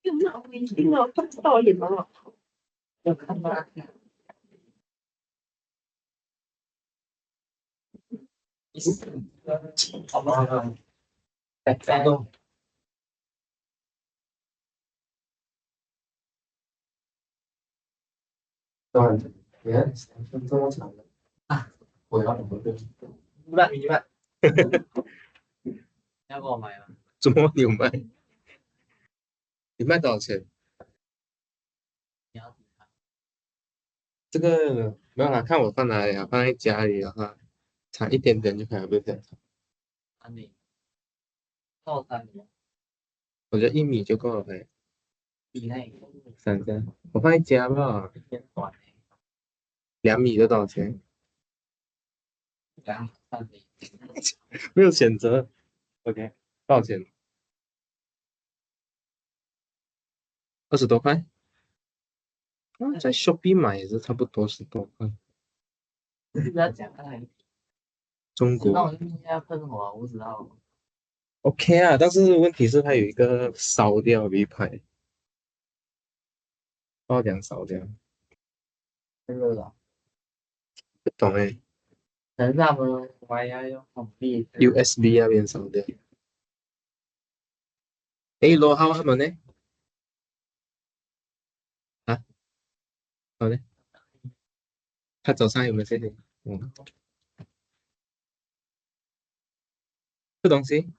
有那不一定哦，不知道也蛮好看。有看吗？好吧，再弄。对，别3分这么长了啊！我要怎么对？明白。要给我买吗？怎么你有卖？你卖多少钱？你要这个没有啦，看我放哪里啊？放在家里的话，长一点点就可以了，不是很长。3米，到3米我觉得1米就够了，可以。以内，3个，我放在家吧。偏短2米就多少钱？ 2、3米。没有选择。OK，多少钱？20多块。啊，在 Shopee 买也是差不多10多块。不要讲太，中国知道我今天要喷火，我知道。OK 啊，但是问题是它有一个烧掉的一排，不知道怎样烧掉，太热了，不懂哎。可是他们我要用红币。USB 那边烧掉。诶，罗浩他们呢？啊，好呢？他早上有没有谢你？嗯，这东西。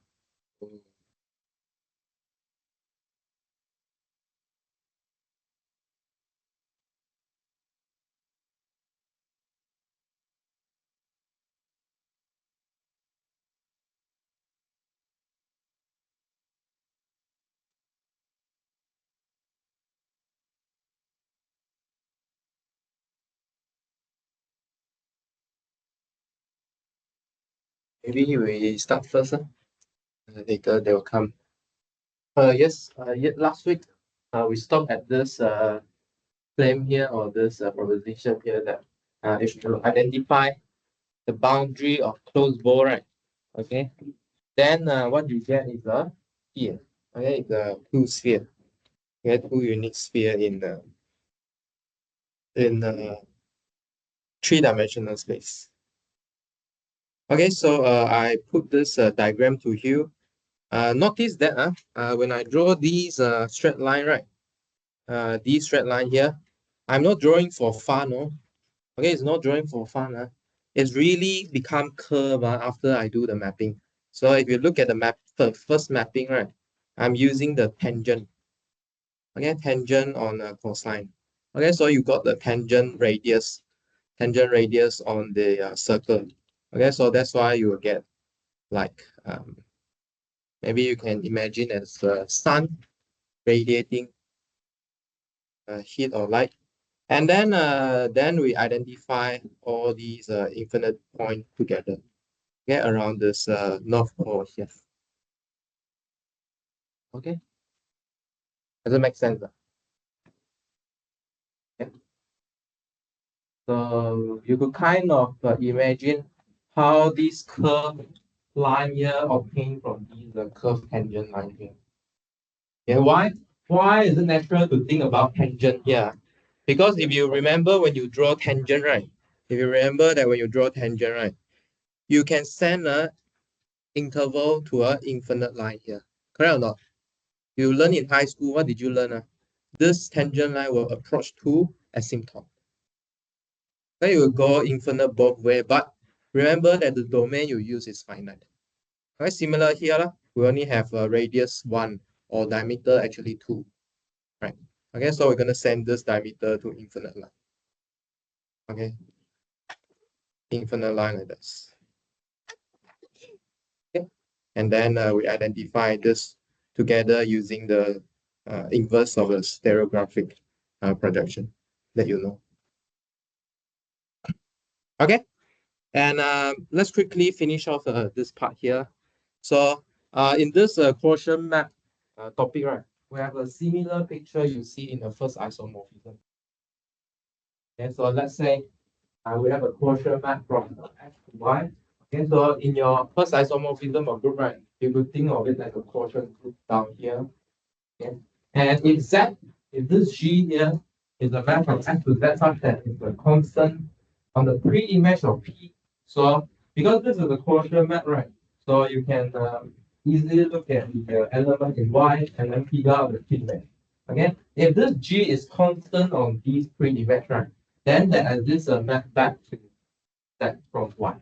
Maybe we start first. Later they will come. Yes. Last week, we stopped at this claim here or this proposition here that if you identify the boundary of closed ball, right? Okay. Then what you get is a sphere. Okay, it's a two sphere. You get two unique sphere in the three-dimensional space. Okay, so I put this diagram to you. Notice that when I draw these straight line, right? This straight line here, I'm not drawing for fun, no. Okay, it's not drawing for fun. It's really become curve after I do the mapping. So if you look at the map, the first mapping, right? I'm using the tangent. Okay, tangent on a cosine. Okay, so you got the tangent radius on the circle. Okay, so that's why you will get like maybe you can imagine as the sun radiating heat or light. And then we identify all these infinite points together, okay, around this north pole here. Okay, does it make sense? Okay. So you could kind of imagine how this curve line here obtained from these curved tangent line here. Yeah, why is it natural to think about tangent here? Because if you remember when you draw tangent, right? If you remember that when you draw tangent, right, you can send a interval to an infinite line here. Correct or not? You learn in high school, what did you learn? This tangent line will approach to asymptote. Then you will go infinite both way, but remember that the domain you use is finite. Okay, similar here, we only have a radius 1 or diameter actually 2. Right. Okay, so we're going to send this diameter to infinite line. Okay. Infinite line like this. Okay. And then we identify this together using the inverse of the stereographic projection that you know. Okay. And let's quickly finish off this part here. So in this quotient map topic, right, we have a similar picture you see in the first isomorphism. Okay, so let's say we have a quotient map from X to Y. Okay, so in your first isomorphism of group, right, you could think of it as a quotient group down here. Okay, And if this G here is a map from F to Z such that it's a constant on the pre-image of P. So because this is a Gaussian map, right? So you can easily look at the element in Y and then figure out the pre-image. Okay, if this G is constant on these pre-image, right, then there is a map back to that from Y.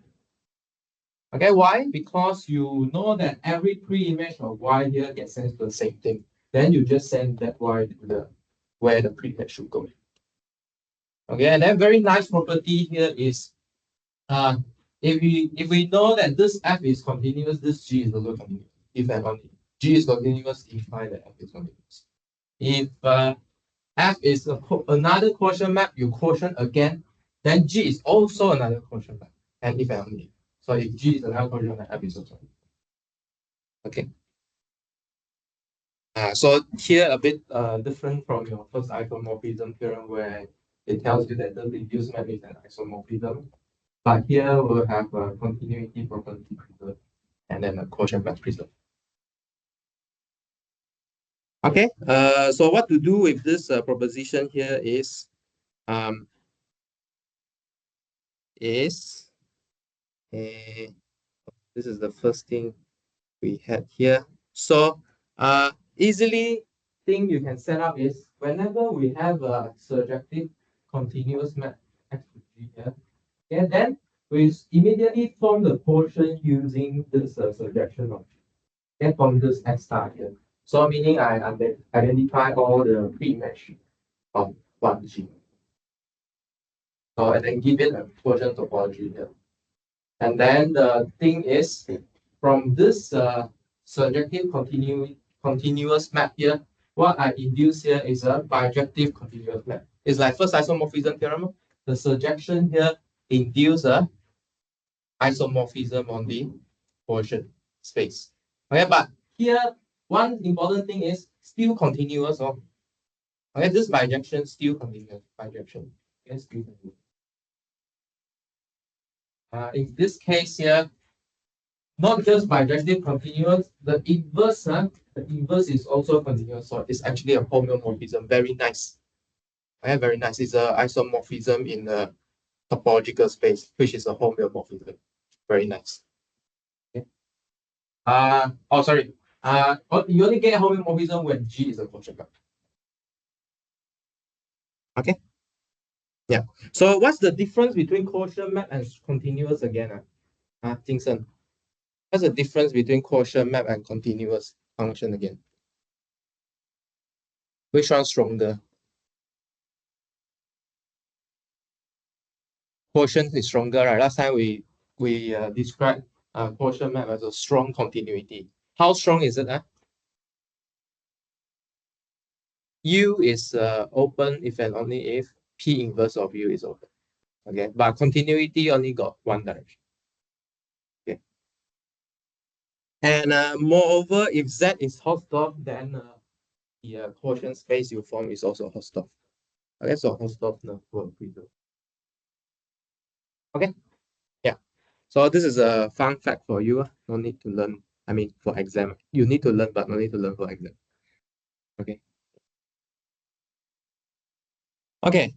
Okay, why? Because you know that every pre-image of Y here gets sent to the same thing. Then you just send that Y to the where the pre-image should go. Okay, and then very nice property here is if we know that this F is continuous, this G is also continuous. If and only G is continuous, imply that F is continuous. If F is another quotient map, you quotient again, then G is also another quotient map, and if and only. So if G is another quotient map, F is also. Okay. So here a bit different from your first isomorphism theorem where it tells you that the reduced map is an isomorphism. But here we'll have a continuity property preserved and then a quotient map preserved. Okay, so what to do with this proposition here is this is the first thing we had here. So easily thing you can set up is whenever we have a surjective continuous map X to G here, okay, then we immediately form the quotient using this surjection of G. Okay, from this X star here. So meaning I identify all the pre-image of 1G. So and then give it a quotient topology here. And then the thing is from this surjective continuous map here, what I induce here is a bijective continuous map. It's like first isomorphism theorem. The surjection here induce a isomorphism on the quotient space. Okay, but here one important thing is still continuous. Okay, this bijection still continuous. Bijection is still continuous. In this case here, not just bijective continuous, the inverse is also continuous. So it's actually a homeomorphism. Very nice. Okay, very nice. It's an isomorphism in a topological space, which is a homeomorphism. Very nice. Okay. Sorry. You only get homeomorphism when G is a quotient map. Okay. Yeah. So what's the difference between quotient map and continuous again? Jingsen. What's the difference between quotient map and continuous function again? Which one's stronger? Quotient is stronger, right? Last time we described quotient map as a strong continuity. How strong is it? U is open if and only if P inverse of U is open. Okay, but continuity only got one direction. Okay. And moreover, if Z is Hausdorff, then the quotient space you form is also Hausdorff. Okay, so Hausdorff will preserve. Okay, yeah. So this is a fun fact for you. No need to learn. I mean, for exam, you need to learn, but no need to learn for exam. Okay. Okay.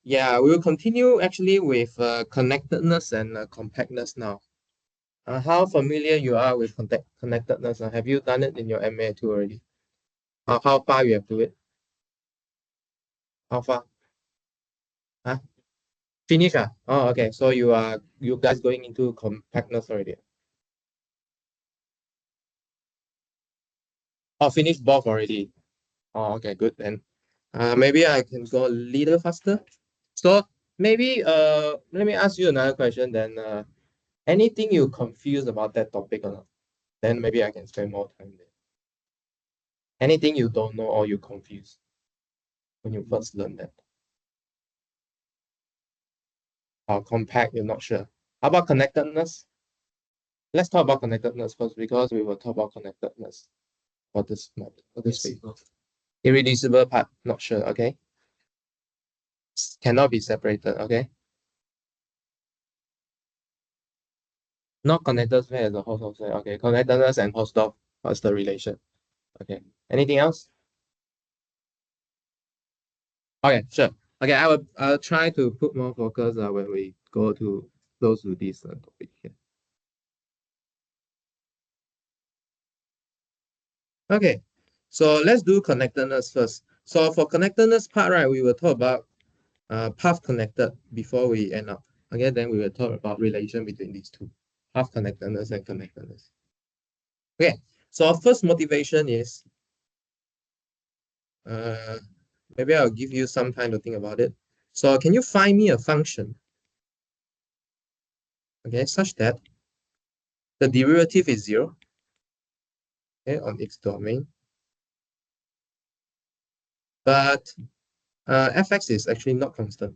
Yeah, we will continue actually with connectedness and compactness now. How familiar you are with connectedness? Have you done it in your MA2 already? How far you have to it? How far? Huh? Finish? Oh, okay. So you guys going into compactness already? Oh, finished both already. Oh, okay, good then. Maybe I can go a little faster. So maybe let me ask you another question then. Anything you confused about that topic or not? Then maybe I can spend more time there. Anything you don't know or you confused when you first learned that? Or compact, you're not sure. How about connectedness? Let's talk about connectedness first because we will talk about connectedness for this paper. Irreducible part, not sure, okay? Cannot be separated, okay? Not connected as a Hausdorff. Okay, connectedness and Hausdorff, what's the relation? Okay. Anything else? Okay, sure. Okay, I'll try to put more focus when we go to close to this topic here. Okay, so let's do connectedness first. So for connectedness part, right, we will talk about path connected before we end up. Okay, then we will talk about relation between these two, path connectedness and connectedness. Okay, so our first motivation is uh, maybe I'll give you some time to think about it. So can you find me a function, okay, such that the derivative is zero, okay, on its domain, but fx is actually not constant.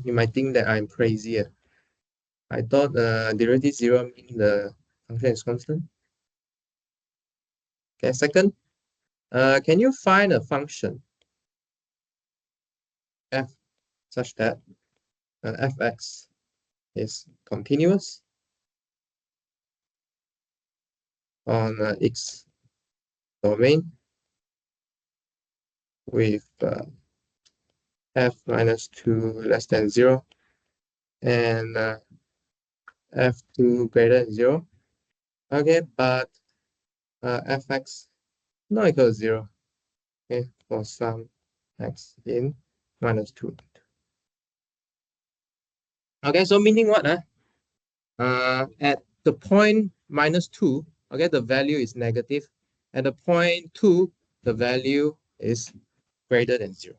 You might think that I'm crazy. I thought derivative zero means the function is constant. Okay, second, can you find a function f such that fx is continuous on its domain with f minus 2 less than 0 and f2 greater than 0. Okay, but fx not equal to 0, okay, for some x in minus 2. Okay, so meaning what? At the point minus 2, okay, the value is negative. At the point 2, the value is greater than 0.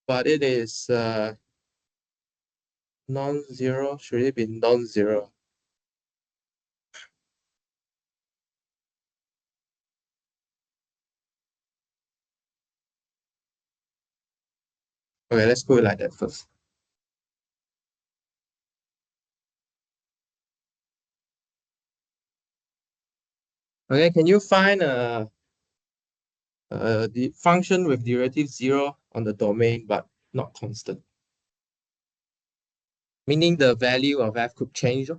But it is non-zero. Should it be non-zero? Okay, let's go like that first. Okay, can you find the function with derivative 0 on the domain but not constant? Meaning the value of f could change.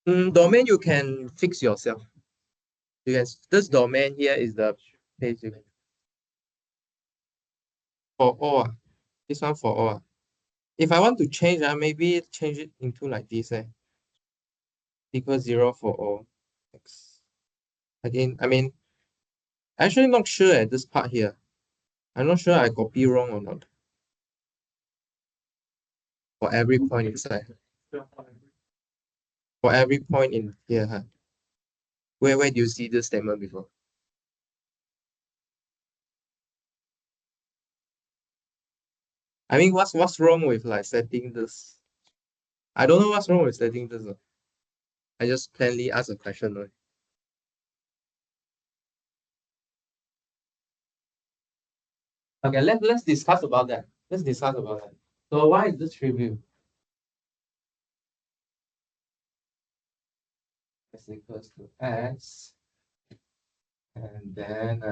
Domain you can fix yourself. You can, this domain here is the place you can, for all. This one for all. If I want to change, maybe change it into like this, equals 0 for all x. Again, I mean, actually not sure at this part here. I'm not sure I copy wrong or not. For every point inside. For every point in here, huh? Where do you see this statement before? I mean, what's wrong with like setting this? I don't know what's wrong with setting this. I just plainly ask a question. Right? Okay, let's discuss about that. Let's discuss about that. So why is this trivial? X equals to x, and then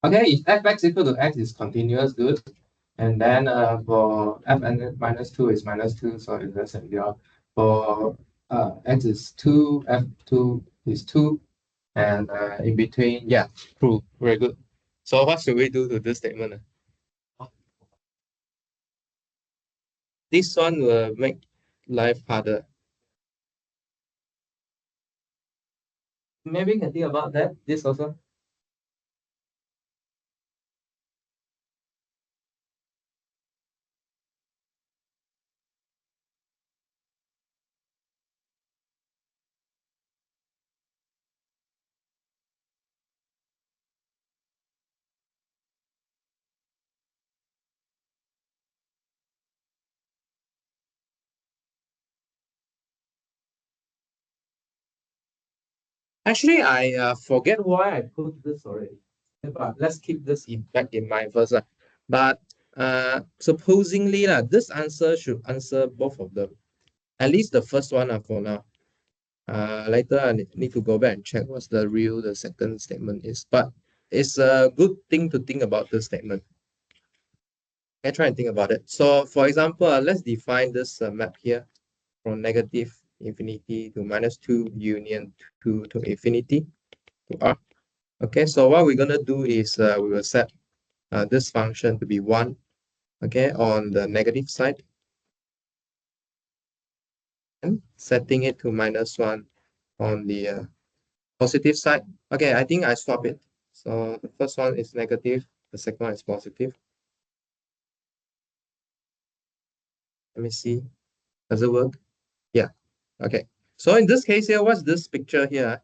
okay, if fx equal to x is continuous, good. And then for fn minus 2 is minus 2, so it's less than 0. For x is 2, f2 is 2, and in between, yeah, true, very good. So what should we do to this statement? This one will make life harder. Maybe you can think about that, this also. Actually, I forget why I put this already. But let's keep this back in mind first. But supposingly, this answer should answer both of them. At least the first one for now. Later I need to go back and check what's the second statement is. But it's a good thing to think about this statement. Okay, try and think about it. So for example, let's define this map here from negative infinity to -2 union 2 to infinity to r. Okay, so what we're gonna do is we will set this function to be 1, okay, on the negative side, and setting it to -1 on the positive side. Okay, I think I swap it. So the first one is negative, the second one is positive. Let me see. Does it work? Yeah. Okay. So in this case here, what's this picture here?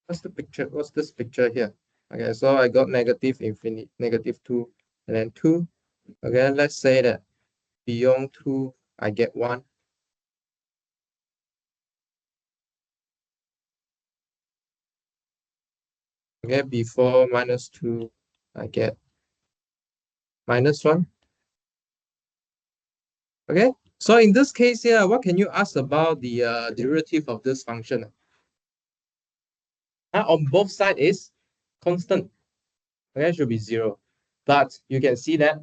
What's the picture? What's this picture here? Okay, so I got negative infinity, -2, and then 2. Okay, let's say that beyond 2, I get 1. Okay, before -2, I get -1. Okay, so in this case here, what can you ask about the derivative of this function? On both sides is constant. Okay, should be 0. But you can see that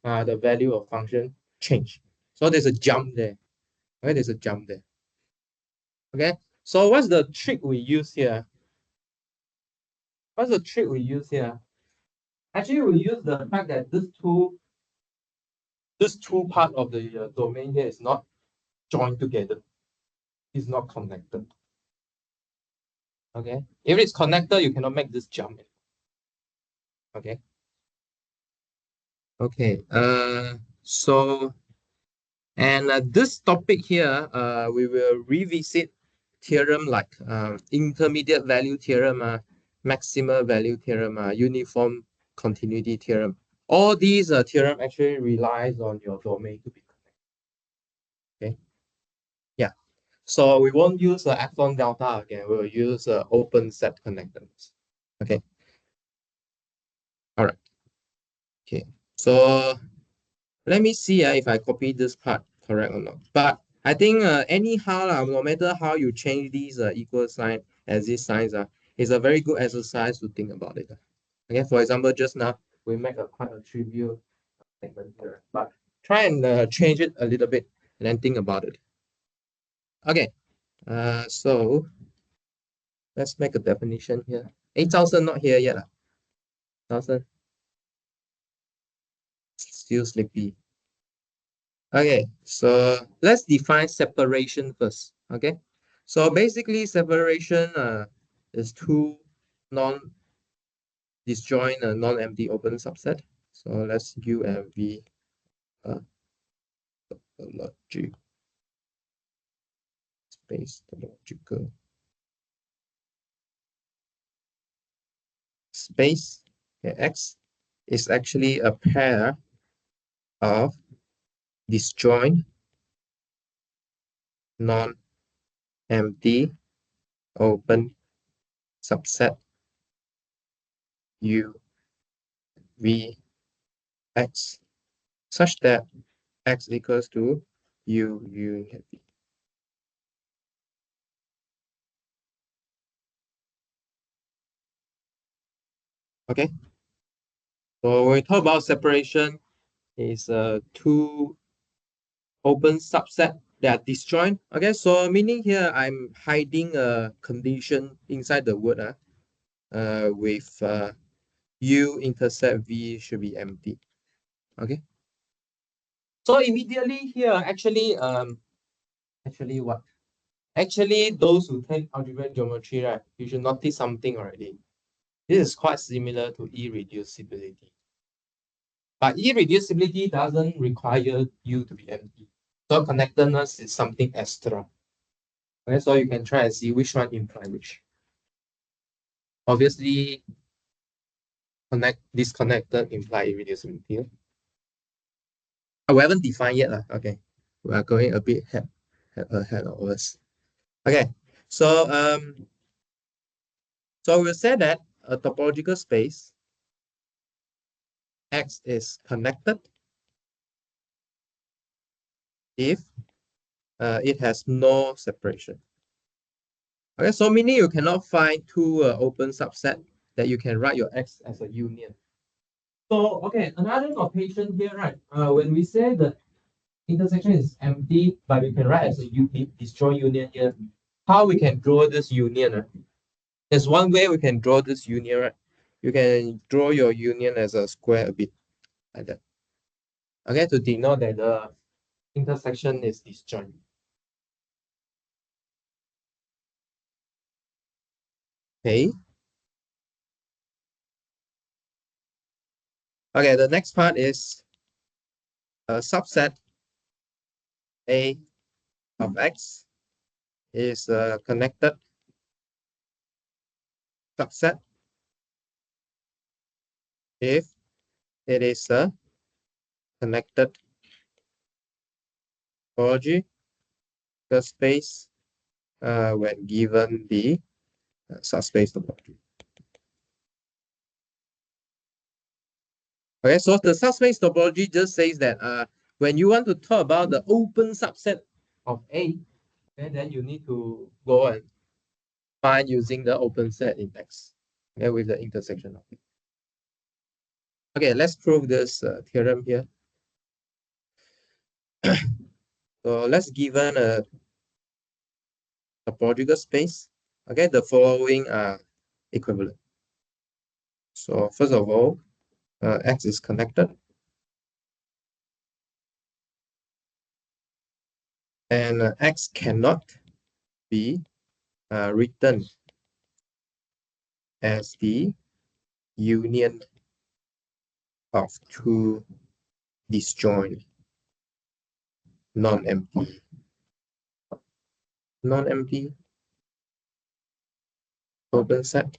the value of function change. So there's a jump there. Okay, there's a jump there. Okay, so what's the trick we use here? What's the trick we use here? Actually, we use the fact that this two part of the domain here is not joined together. It's not connected. Okay, if it's connected, you cannot make this jump. Okay. Okay. So and this topic here, we will revisit theorem like intermediate value theorem, maximal value theorem, uniform continuity theorem. All these theorem actually relies on your domain to be connected. Okay. Yeah. So we won't use epsilon delta again. We'll use open set connectedness. Okay. All right. Okay. So let me see if I copy this part correct or not. But I think anyhow, no matter how you change these equal sign as these signs, it's a very good exercise to think about it. Okay, for example, just now we make quite a trivial statement here, but try and change it a little bit and then think about it. Okay, so let's make a definition here. 8,000 not here yet. 1,000 still sleepy. Okay, so let's define separation first. Okay, so basically separation is two non-disjoint non-empty open subset. So let's U and V topology space topological space. Okay, X is actually a pair of disjoint non-empty open subset U V X such that X equals to U union V. Okay, so when we talk about separation, is two open subset that are disjoint. Okay, so meaning here I'm hiding a condition inside the word with U intercept V should be empty. Okay. So immediately here, actually what? Actually, those who take algebraic geometry, right, you should notice something already. This is quite similar to irreducibility. But irreducibility doesn't require U to be empty. So connectedness is something extra. Okay, so you can try and see which one implies which. Obviously, disconnected imply irreducibility. We haven't defined yet. Okay, we are going a bit ahead of us. Okay, So we'll say that a topological space X is connected if it has no separation. Okay, so meaning you cannot find two open subset that you can write your X as a union. So, okay, another notation here, right? When we say the intersection is empty, but we can write as a disjoint union here. How we can draw this union? There's one way we can draw this union, right? You can draw your union as a square a bit like that. Okay, to denote that the intersection is disjoint. Okay. Okay, the next part is a subset A of X is a connected subset if it is a connected topology space when given the subspace topology. Okay, so the subspace topology just says that when you want to talk about the open subset of A, okay, then you need to go and find using the open set index, okay, with the intersection of it. Okay, let's prove this theorem here. So let's given a topological space. Okay, the following are equivalent. So first of all, X is connected, and X cannot be written as the union of two disjoint non-empty open set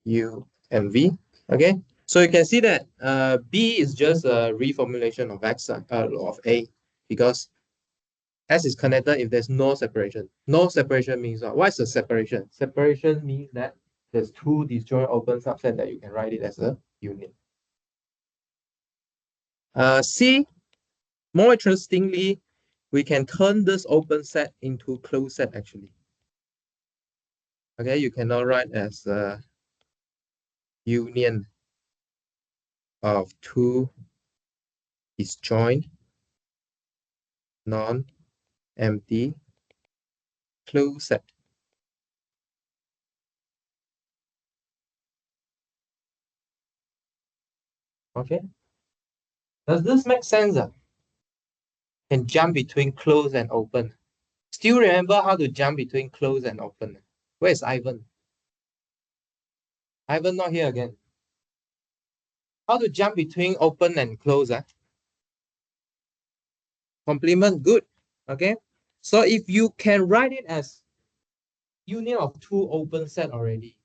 U and V. Okay, so you can see that B is just a reformulation of X of A, because S is connected if there's no separation. No separation means what? What's the separation? Separation means that there's two disjoint open subset that you can write it as a union. C, more interestingly, we can turn this open set into closed set actually. Okay, you cannot write as a union of two disjoint non-empty closed set. Okay, does this make sense? Can jump between closed and open. Still remember how to jump between closed and open? Where's Ivan? Ivan not here again. How to jump between open and closed? Complement, good. Okay, so if you can write it as union of two open set already,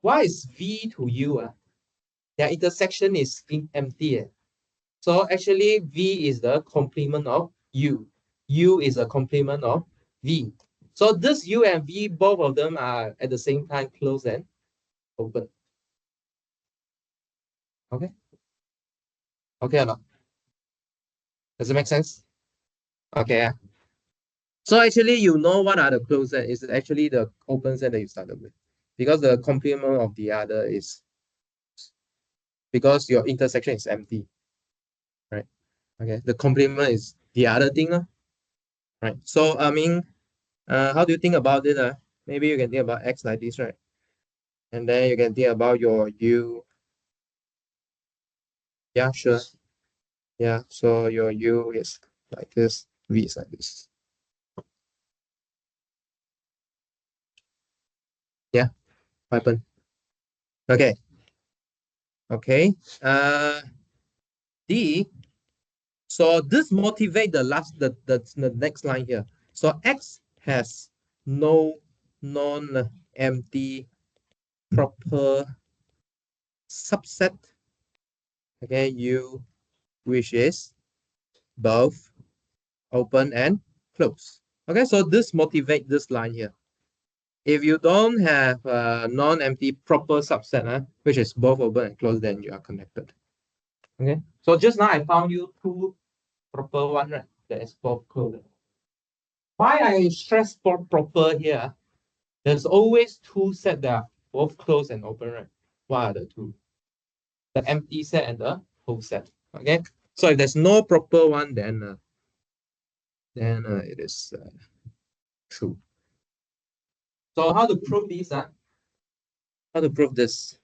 why is V to U? Their intersection is empty. So actually V is the complement of U. U is a complement of V. So this U and V, both of them are at the same time closed and open. Okay. Okay or not? Does it make sense? Okay. So actually, you know what are the closed set? It's actually the open set that you started with, because the complement of the other is because your intersection is empty, right? Okay, the complement is the other thing, right? So I mean, how do you think about it? Maybe you can think about X like this, right? And then you can think about your U. Yeah, sure. Yeah, so your U is like this, V is like this. Yeah, what happened? Okay. Okay. D. So this motivate the next line here. So X has no non-empty proper subset. Okay, U, which is both open and close. Okay, so this motivates this line here. If you don't have a non-empty proper subset, which is both open and closed, then you are connected. Okay, so just now I found you two proper one, right? That is both closed. Why I stress for proper here? There's always two sets that are both closed and open, right? What are the two? The empty set and the whole set. Okay, so if there's no proper one, then it is true. So how to prove this? How to prove this?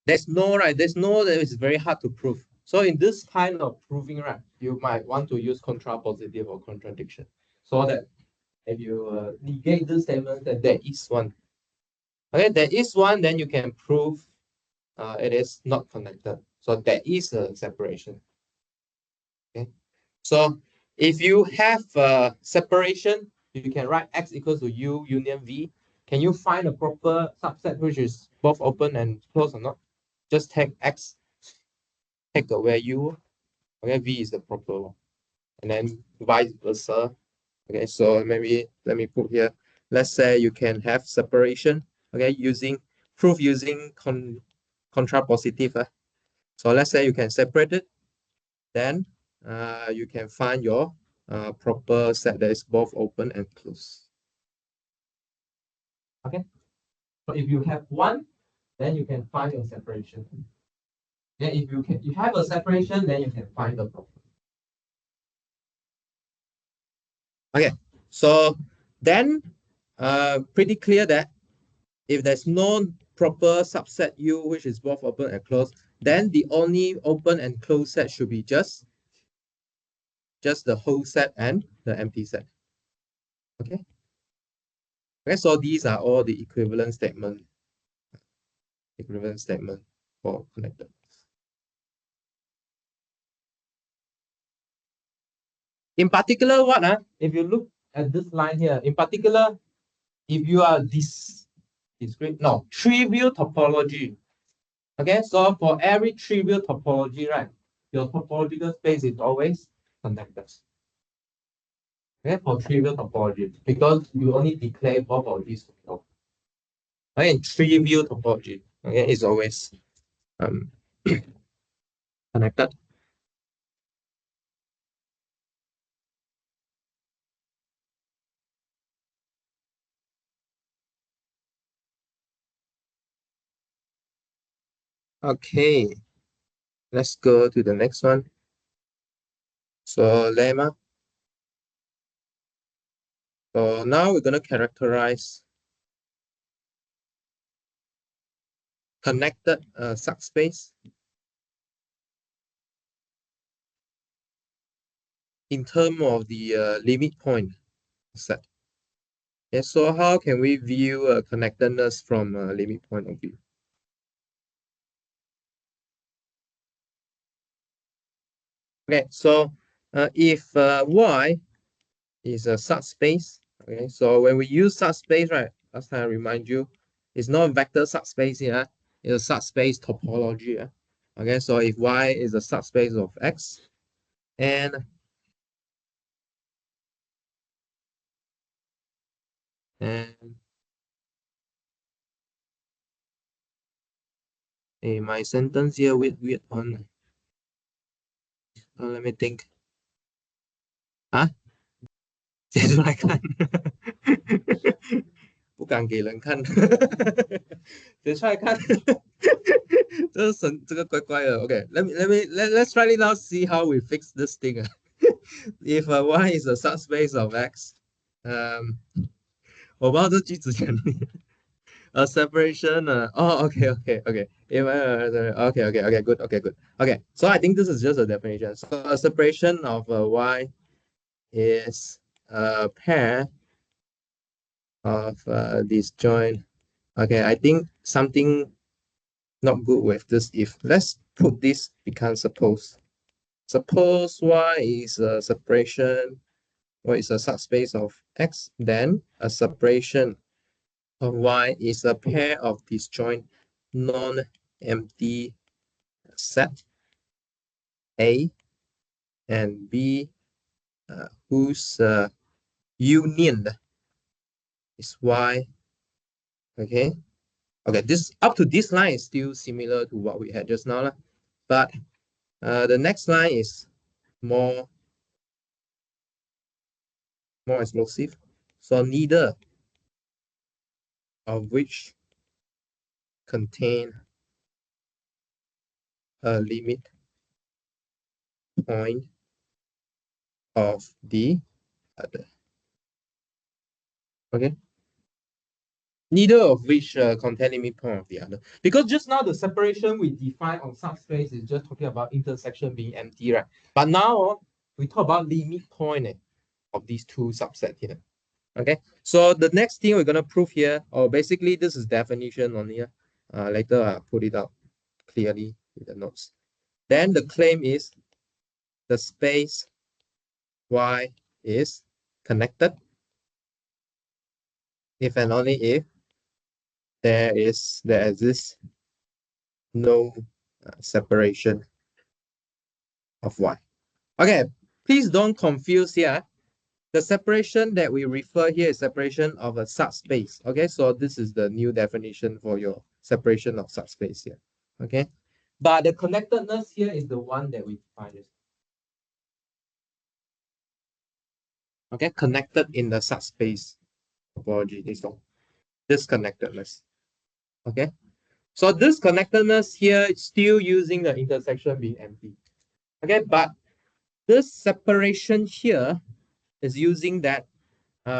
There's no, right? There's no, that is very hard to prove. So in this kind of proving, right, you might want to use contrapositive or contradiction. So that if you negate this statement that there is one. Okay, there is one, then you can prove it is not connected. So there is a separation. Okay, so if you have a separation, you can write X equals to U union V. Can you find a proper subset which is both open and closed or not? Just take X, take away U. Okay, V is the proper one. And then vice versa. Okay, so maybe let me put here. Let's say you can have separation. Okay, proof using contrapositive. So let's say you can separate it, then you can find your proper set that is both open and closed. Okay, so if you have one, then you can find your separation. Then if you have a separation, then you can find the proper. Okay, so then pretty clear that if there's no proper subset U which is both open and closed, then the only open and closed set should be just the whole set and the empty set. Okay. Okay, so these are all the equivalent statement for connected. In particular, if you look at this line here, in particular, if you are trivial topology. Okay, so for every trivial topology, right, your topological space is always connected. Okay, for trivial topology, because you only declare both of these. Okay, in trivial topology, okay, it's always connected. Okay, let's go to the next one. So lemma. So now we're gonna characterize connected subspace in terms of the limit point set. Okay, so how can we view connectedness from a limit point of view? Okay, so if Y is a subspace, okay, so when we use subspace, right, last time I remind you, it's not a vector subspace here, it's a subspace topology. Okay, so if Y is a subspace of X, and my sentence here weird one. Let me think. 写出来看，不敢给人看，写出来看，这个怪怪的。Okay, let's try it out. See how we fix this thing. If Y is a subspace of X, 我不知道这句子讲a separation. Okay. If okay, good. Okay, so I think this is just a definition. So a separation of Y is a pair of disjoint. Okay, I think something not good with this if. Let's put this become suppose. Suppose Y is a separation, or is a subspace of X, then a separation of Y is a pair of disjoint non-empty set A and B whose union is y. Okay. Okay, this up to this line is still similar to what we had just now, lah. But the next line is more explosive. So neither of which contain a limit point of the other. Okay. Neither of which contain limit point of the other. Because just now the separation we define on subspace is just talking about intersection being empty, right? But now we talk about limit point of these two subsets here. Okay, so the next thing we're gonna prove here, or basically this is definition on here. Later I'll put it out clearly in the notes. Then the claim is the space Y is connected if and only if there exists no separation of Y. Okay, please don't confuse here. The separation that we refer here is separation of a subspace. Okay, so this is the new definition for your separation of subspace here. Okay, but the connectedness here is the one that we define. Okay, connected in the subspace topology. This connectedness. Okay, so this connectedness here is still using the intersection being empty. Okay, but this separation here is using that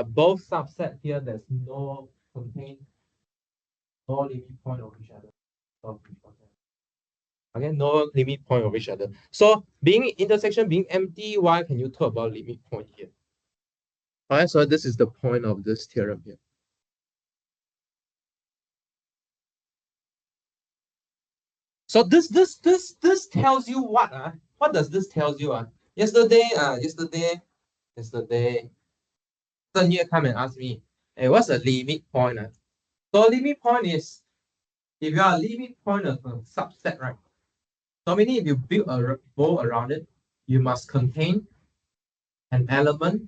both subset here there's no contain no limit point of each other. Okay, no limit point of each other. So being intersection being empty, why can you talk about limit point here? All right, so this is the point of this theorem here. So this tells you what? What does this tells you? Yesterday, Seng come and ask me, hey, what's the limit point? So limit point is if you are a limit point of a subset, right? So meaning if you build a bow around it, you must contain an element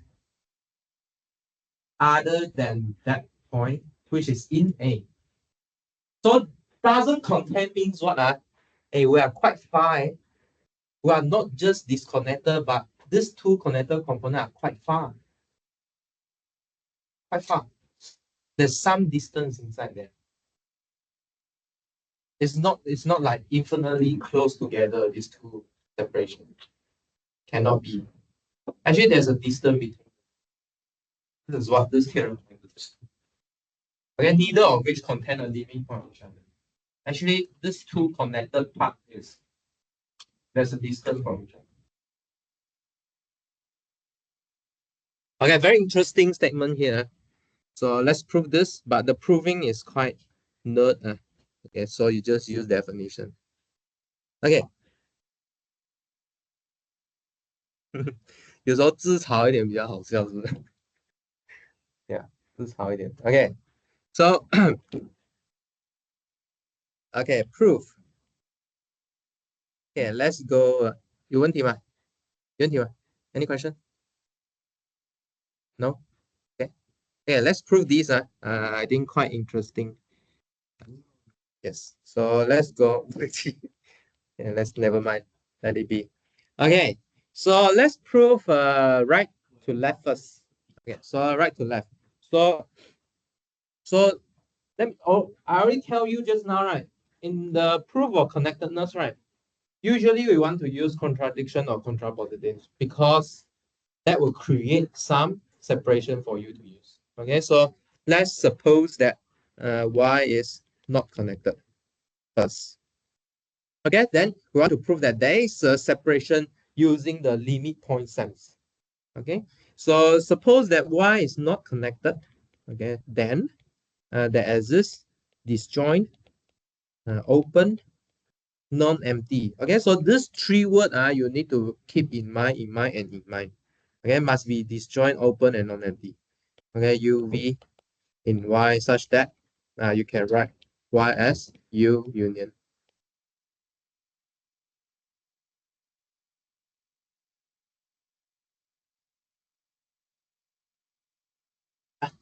other than that point, which is in A. So doesn't contain means what? Hey, we are quite far. We are not just disconnected, but these two connected components are quite far. Quite far. There's some distance inside there. It's not like infinitely close together, these two separations. Cannot be. Actually, there's a distance between. This is what this theorem is. Okay, neither of which contain a limit point of each other. Actually, this two connected part is there's a distance from each other. Okay, very interesting statement here. So let's prove this, but the proving is quite nerd. Okay, so you just use definition. Okay. 有时候自嘲一点比较好笑，是不是？Yeah， 自嘲一点。Okay, so okay, proof. Okay, let's go. 有问题吗？有问题吗？ Any question? No? Okay. Okay, let's prove this. I think quite interesting. Yes. So let's go. Yeah, let's never mind. Let it be. Okay. So let's prove right to left first. Okay. So right to left. So let me, I already tell you just now, right? In the proof of connectedness, right? Usually we want to use contradiction or contrapositive because that will create some separation for you to use. Okay, so let's suppose that Y is not connected first. Okay, then we want to prove that there is a separation using the limit point sense. Okay, so suppose that Y is not connected. Okay, then there exists disjoint, open, non-empty. Okay, so these three words you need to keep in mind, and in mind. Okay, must be disjoint, open, and non-empty. Okay, UV in Y such that you can write Y as U union.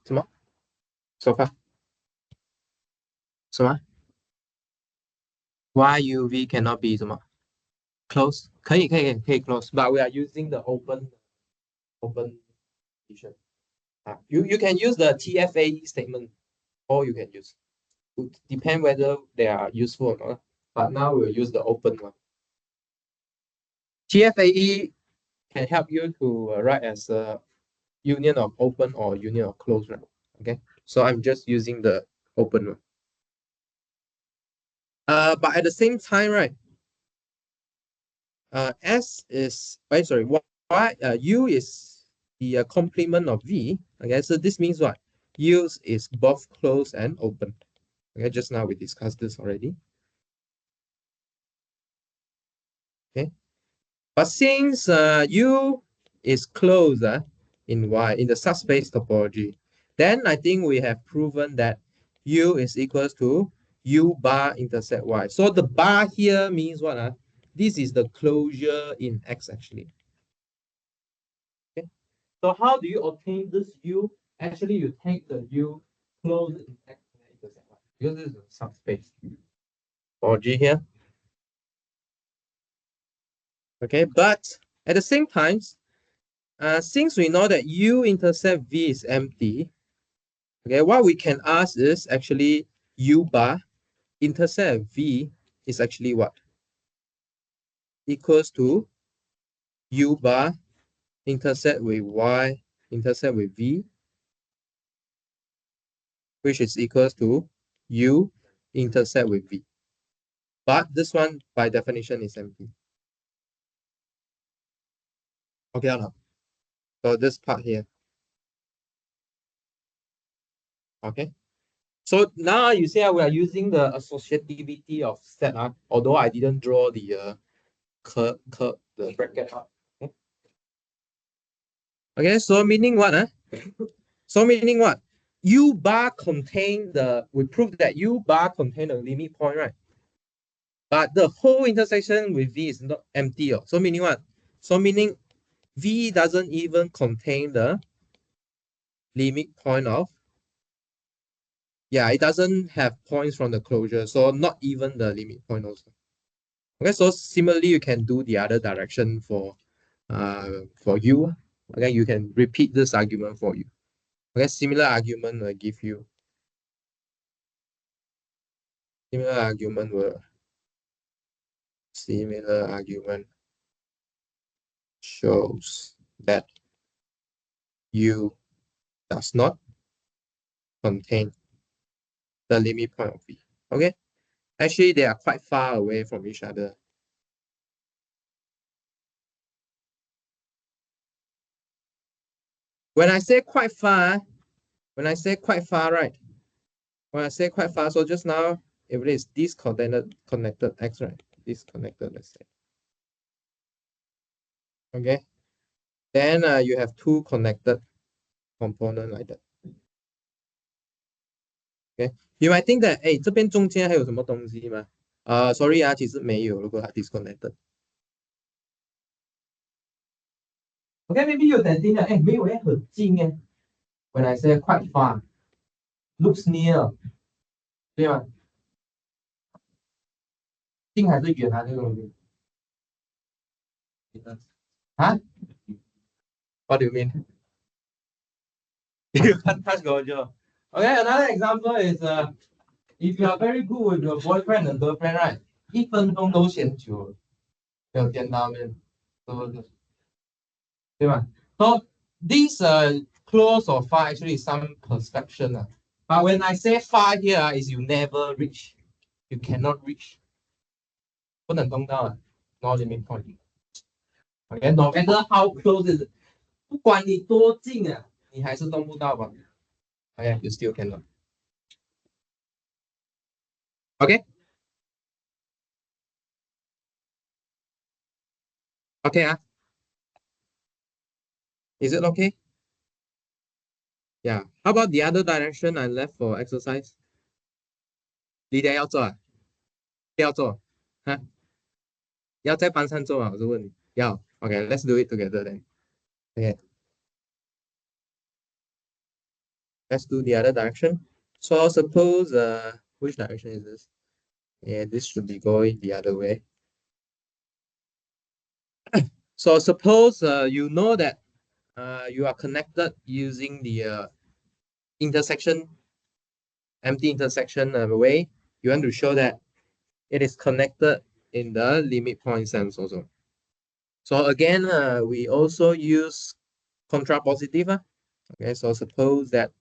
什么 so far 什么 why UV cannot be 什么 close 可以 close but we are using the open edition you can use the TFAE statement or you can use it depend whether they are useful or not but now we'll use the open one TFAE can help you to write as a union of open or union of closed, right? Okay, so I'm just using the open one. But at the same time, right? S is sorry, U is the complement of V. Okay, so this means what? U is both closed and open. Okay, just now we discussed this already. Okay, but since U is closed in Y in the subspace topology, then I think we have proven that U is equals to U bar intersect Y. So the bar here means what? This is the closure in X actually. Okay. So how do you obtain this U? Actually, you take the U close in X and intersect Y because this is a subspace topology here. Okay, but at the same time, since we know that U intercept V is empty, okay, what we can ask is actually U bar intercept V is actually what? Equals to U bar intersect with Y intercept with V, which is equals to U intercept with V. But this one by definition is empty. Okay or not? So this part here. Okay. So now you see we are using the associativity of set, although I didn't draw the the bracket up. Okay, so meaning what? So meaning what? U bar contain we proved that U bar contain the limit point, right? But the whole intersection with V is not empty. So meaning what? So meaning V doesn't even contain the limit point of, it doesn't have points from the closure. So not even the limit point also. Okay, so similarly, you can do the other direction for U. Okay, you can repeat this argument for you. Okay, similar argument will give you similar argument shows that U does not contain the limit point of V. Okay, actually they are quite far away from each other. When I say quite far, right? When I say quite far, so just now if it is disconnected X, right? Disconnected, let's say. Okay, then you have two connected component like that. Okay, you might think that 这边中间还有什么东西吗？Sorry 其实没有，如果它 disconnected。Okay, maybe you can think that 没有很近When I say quite far, looks near，对吗？近还是远这个东西？What do you mean? You can't touch closure. Okay, another example is if you are very good with your boyfriend and girlfriend, right? 1分钟都嫌久，有见到面，是不是？对吧？ So this close or far actually is some perception. But when I say far here is you never reach, you cannot reach. 不能动到no limit point. Okay, no matter how close is it, 不管你多近你还是动不到吧？ Okay, you still cannot. Okay. Okay Is it okay? Yeah. How about the other direction I left for exercise? 你的要做不要做要在班上做我是问你要 Okay, let's do it together then. Okay. Let's do the other direction. So suppose, which direction is this? Yeah, this should be going the other way. So suppose you know that you are connected using the intersection, empty intersection way. You want to show that it is connected in the limit point sense also. So again, we also use contrapositive. Okay, so suppose that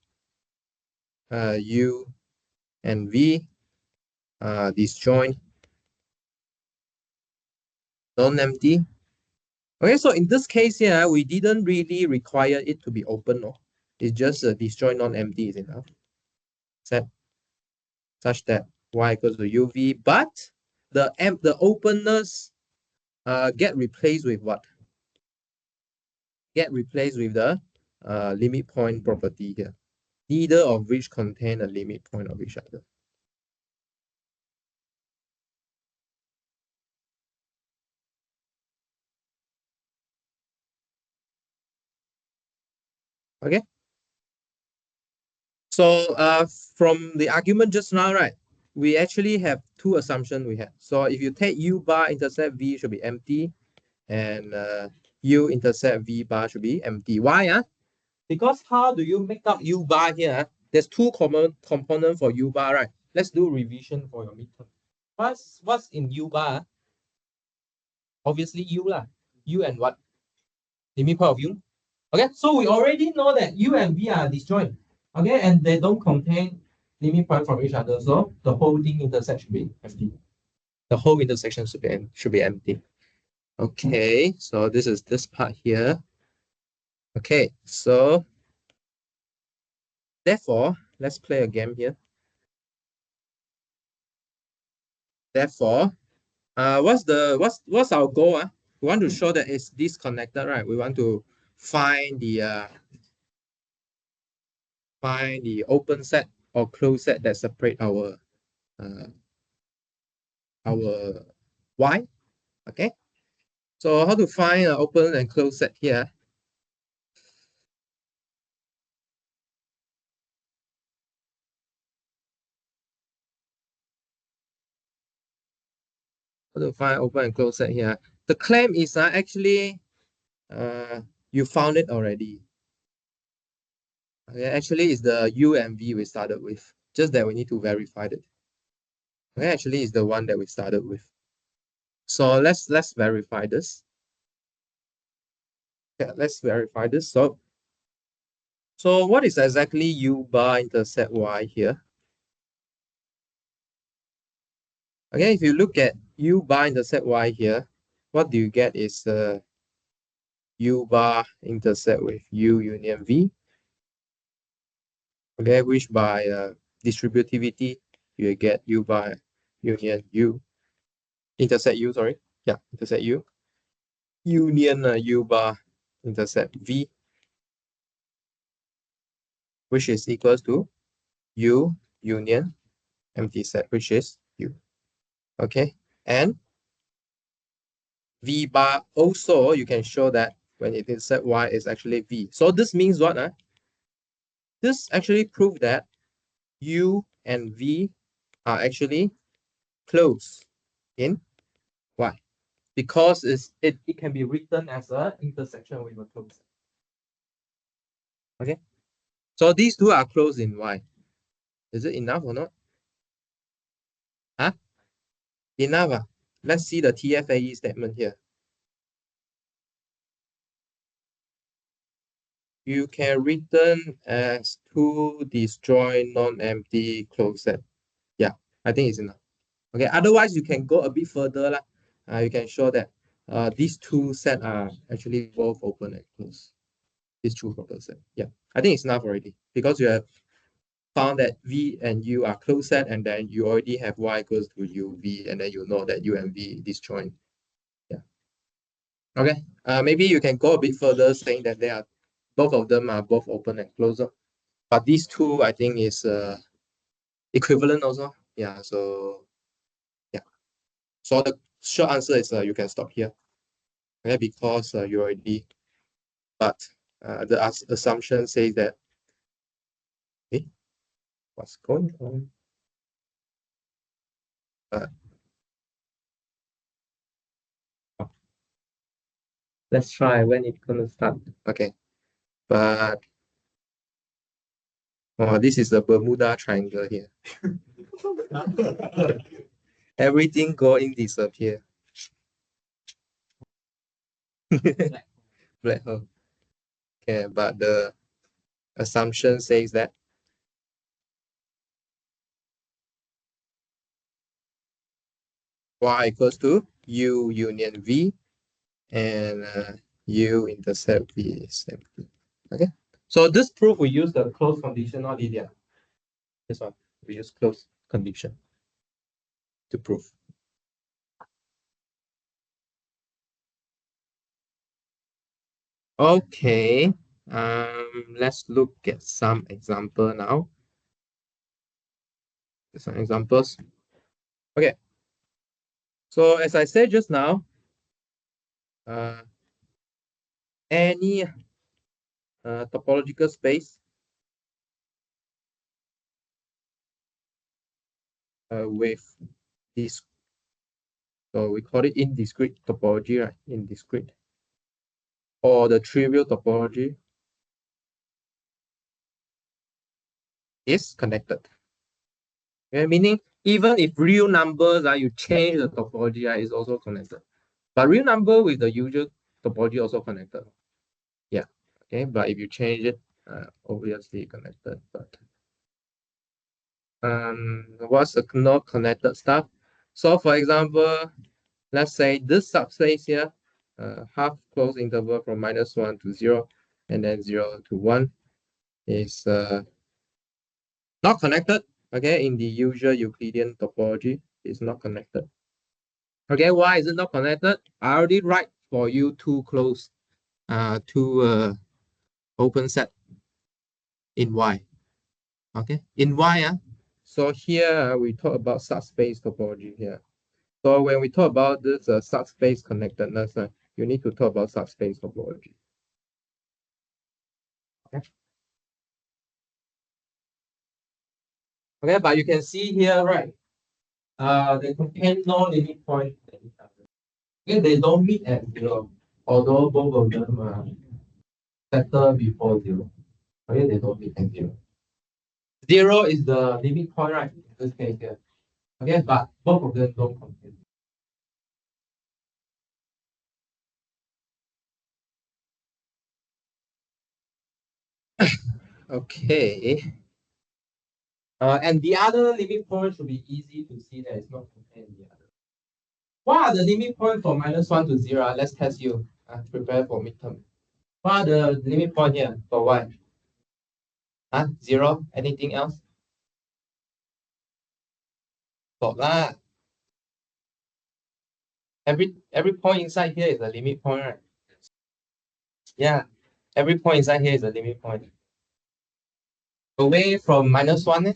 U and V are disjoint, non-empty. Okay, so in this case here, we didn't really require it to be open. No? It's just a disjoint non-empty is enough. Set such that Y equals to UV, but the openness get replaced with what? Get replaced with the limit point property here. Neither of which contain a limit point of each other. Okay. So from the argument just now, right, we actually have two assumptions we had. So if you take U bar intercept V should be empty, and U intercept V bar should be empty. Why? Because how do you make up U bar here? There's two common components for U bar, right? Let's do revision for your midterm. What's in U bar? Obviously U lah. U and what? Limit point of U. Okay, so we already know that U and V are disjoint. Okay, and they don't contain limit point from each other. So the whole thing intersection should be empty. The whole intersection should be empty. Okay, so this is this part here. Okay, so therefore, let's play a game here. Therefore, what's our goal? We want to show that it's disconnected, right? We want to find the open set or closed set that separate our Y. Okay. So how to find an open and closed set here? How to find open and closed set here? The claim is actually you found it already. Okay, actually it's the U and V we started with. Just that we need to verify it. Okay, actually it's the one that we started with. So let's verify this. Okay, let's verify this. So what is exactly U bar intercept Y here? Okay, if you look at U bar intercept Y here, what do you get is U bar intercept with U union V. Okay, which by distributivity, you get U bar union U, intercept U, sorry. Yeah, intercept U. Union U bar intercept V, which is equals to U union empty set, which is U. Okay, and V bar also, you can show that when it intercept Y is actually V. So this means what? This actually proves that U and V are actually close in Y, because it can be written as an intersection with a closed. Okay, so these two are close in Y. Is it enough or not? Huh? Enough. Let's see the TFAE statement here. You can written as two disjoint non-empty closed set. Yeah, I think it's enough. Okay, otherwise you can go a bit further. You can show that these two sets are actually both open and closed. These two proper set. Yeah, I think it's enough already, because you have found that V and U are closed set, and then you already have Y equals to UV, and then you know that U and V disjoint. Yeah. Okay. Maybe you can go a bit further, saying that they are both of them are both open and closed. But these two, I think, is equivalent also. Yeah. So yeah. So the short answer is you can stop here. Okay, because you already. But the assumption says that What's going on? Let's try when it's gonna start. Okay, but this is the Bermuda Triangle here. Everything going disappear. Black hole. Okay, but the assumption says that y equals to u union v, and u intercept v is empty. Okay, so this proof we use the closed condition, not linear. This one we use closed condition to prove. Okay, let's look at some example now. Some examples. Okay, so as I said just now, any topological space with this, so we call it indiscrete topology, right? Indiscrete, or the trivial topology is connected. Okay, meaning even if real numbers you change the topology, is also connected. But real number with the usual topology also connected. Yeah. Okay, but if you change it, obviously connected. But what's the not connected stuff? So for example, let's say this subspace here, half closed interval from -1 to 0, and then 0 to 1 is not connected. Okay, in the usual Euclidean topology, it's not connected. Okay, why is it not connected? I already write for you two closed, two open set in Y. Okay, in Y, so here we talk about subspace topology here. So when we talk about this subspace connectedness, you need to talk about subspace topology. Okay. Okay, but you can see here, right? They contain no limit point. Okay, they don't meet at 0, although both of them settle before 0. Okay, they don't meet at 0. 0 is the limit point, right? In this case here. Okay, but both of them don't contain. Okay. And the other limit point should be easy to see that it's not contained in the other. What are the limit points for -1 to 0? Let's test you. Prepare for midterm. What are the limit point here for y? 0? Anything else? Every point inside here is a limit point, right? Yeah. Every point inside here is a limit point. Away from -1,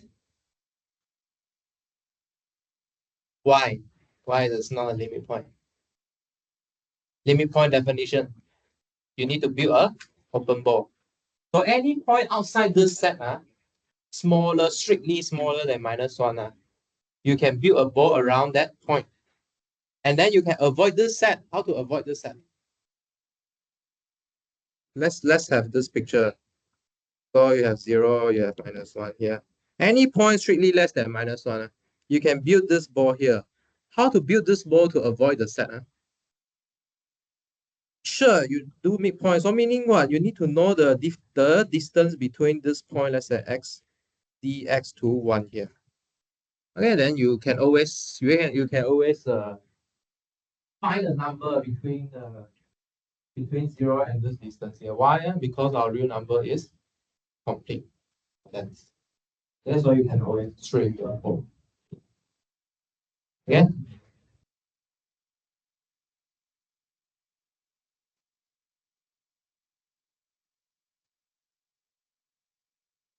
why? Why is not a limit point? Limit point definition. You need to build a open ball. So any point outside this set, smaller, strictly smaller than -1, you can build a ball around that point. And then you can avoid this set. How to avoid this set? Let's have this picture. So you have 0, you have -1 here. Any point strictly less than -1, you can build this ball here. How to build this ball to avoid the set? Sure, you do midpoint. So meaning what? You need to know the distance between this point, let's say x, dx to 1 here. Okay, then you can always find a number between 0 and this distance here. Why? Because our real number is complete. That's why you can always straight your ball. Okay.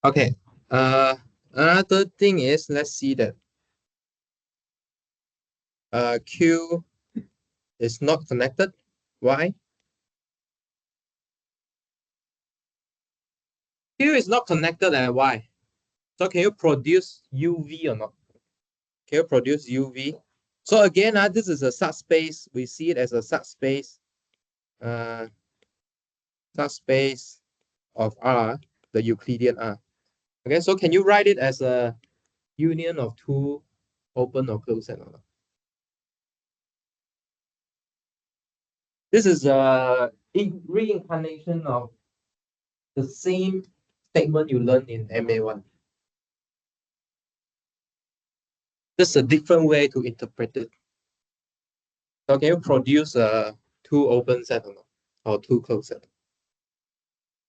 Okay. Another thing is, let's see that Q is not connected. Why? Q is not connected, and why? So can you produce UV or not? Can you produce UV? So again, this is a subspace. We see it as a subspace. Subspace of R, the Euclidean R. Okay, so can you write it as a union of two open or closed set or not? This is a reincarnation of the same statement you learned in MA1. This is a different way to interpret it. So can you produce two open set or not? Or two closed set?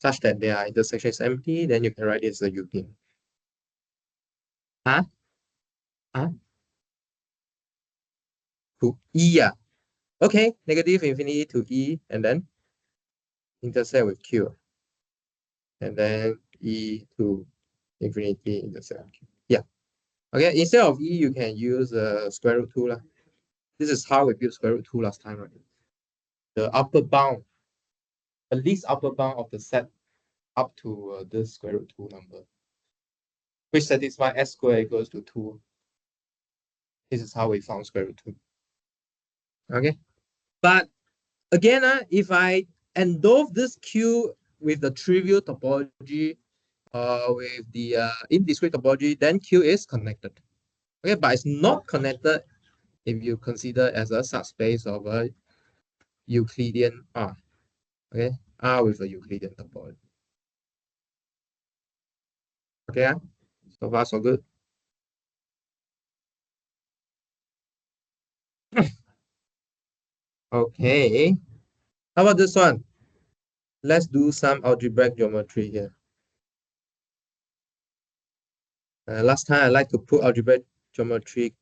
Such that their intersection is empty, then you can write it as a union. Huh? Huh? To E, yeah. Okay, negative infinity to E, and then intersect with Q. And then E to infinity intersect with Q. Yeah. Okay, instead of E, you can use square root 2. This is how we built square root 2 last time, right? The upper bound, the least upper bound of the set up to this square root 2 number, which satisfy s squared equals to 2. This is how we found square root 2. Okay. But again, if I endorse this Q with the trivial topology, with the indiscrete topology, then Q is connected. Okay, but it's not connected if you consider as a subspace of a Euclidean R. Okay, R with a Euclidean topology. Okay, so far so good. Okay, how about this one? Let's do some algebraic geometry here. Last time I like to put algebraic geometry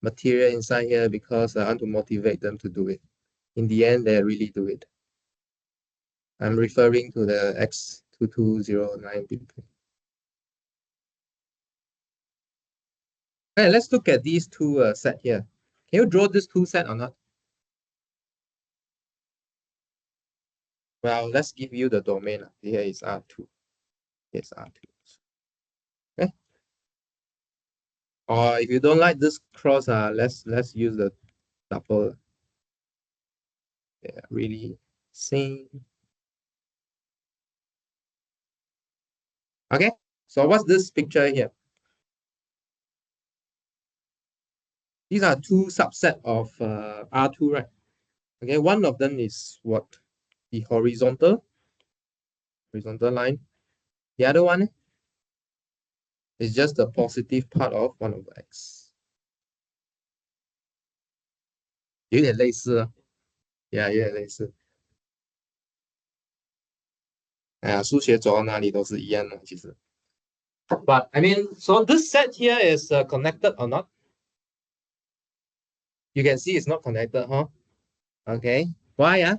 material inside here because I want to motivate them to do it. In the end, they really do it. I'm referring to the X2209 people. Okay, let's look at these two set here. Can you draw this two set or not? Well, let's give you the domain. Here is R2. Here's R2. Okay. Or if you don't like this cross, let's use the double. Yeah, really Seng. Okay. So what's this picture here? These are two subset of R2, right? Okay, one of them is what? The horizontal line. The other one is just the positive part of 1 over x. 有点类似啊 Yeah, 有点类似。哎呀，数学走到哪里都是一样的，其实。But I mean, so this set here is connected or not? You can see it's not connected, huh? Okay. Why?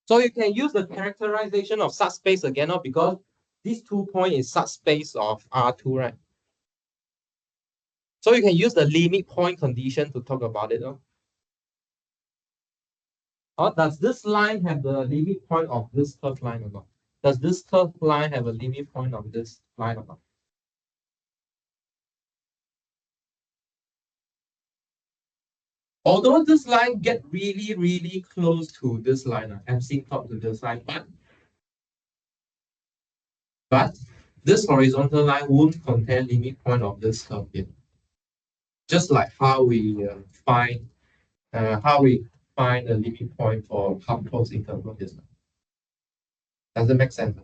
So you can use the characterization of subspace again, because this 2 point is subspace of R2, right? So you can use the limit point condition to talk about it. Or does this line have the limit point of this curved line or not? Does this curved line have a limit point of this line or not? Although this line get really, really close to this line, asymptote to this line, but this horizontal line won't contain limit point of this curve here. Just like how we find the limit point for half closed interval here. Does it make sense?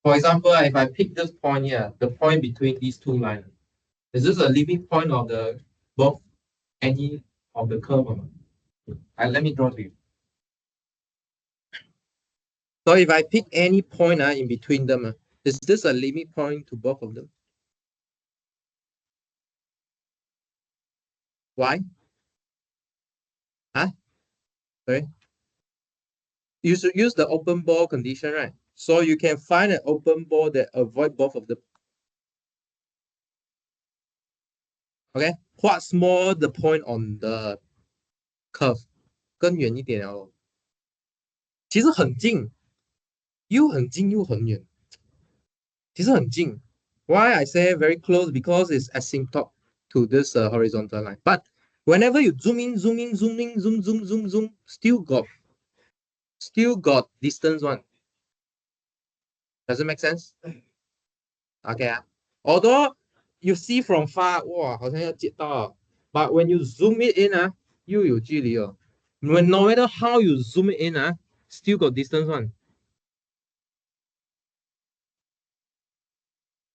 For example, if I pick this point here, the point between these two lines, is this a limit point of the both any of the curve or not? Let me draw to you. So if I pick any point in between them, is this a limit point to both of them? Why? Sorry. You should use the open ball condition, right? So you can find an open ball that avoid both of them. Okay, what's more the point on the curve? 更远一点哦。其实很近。又很近又很远，其实很近。Why I say very close? Because it's asymptote to this horizontal line. But whenever you zoom in, zoom in, zoom in, zoom, zoom, zoom, zoom, still got distance one. Does it make sense? Okay. Although you see from far, wow, 好像要接到 but when you zoom it in, 又有距离哦。No matter how you zoom it in, still got distance one.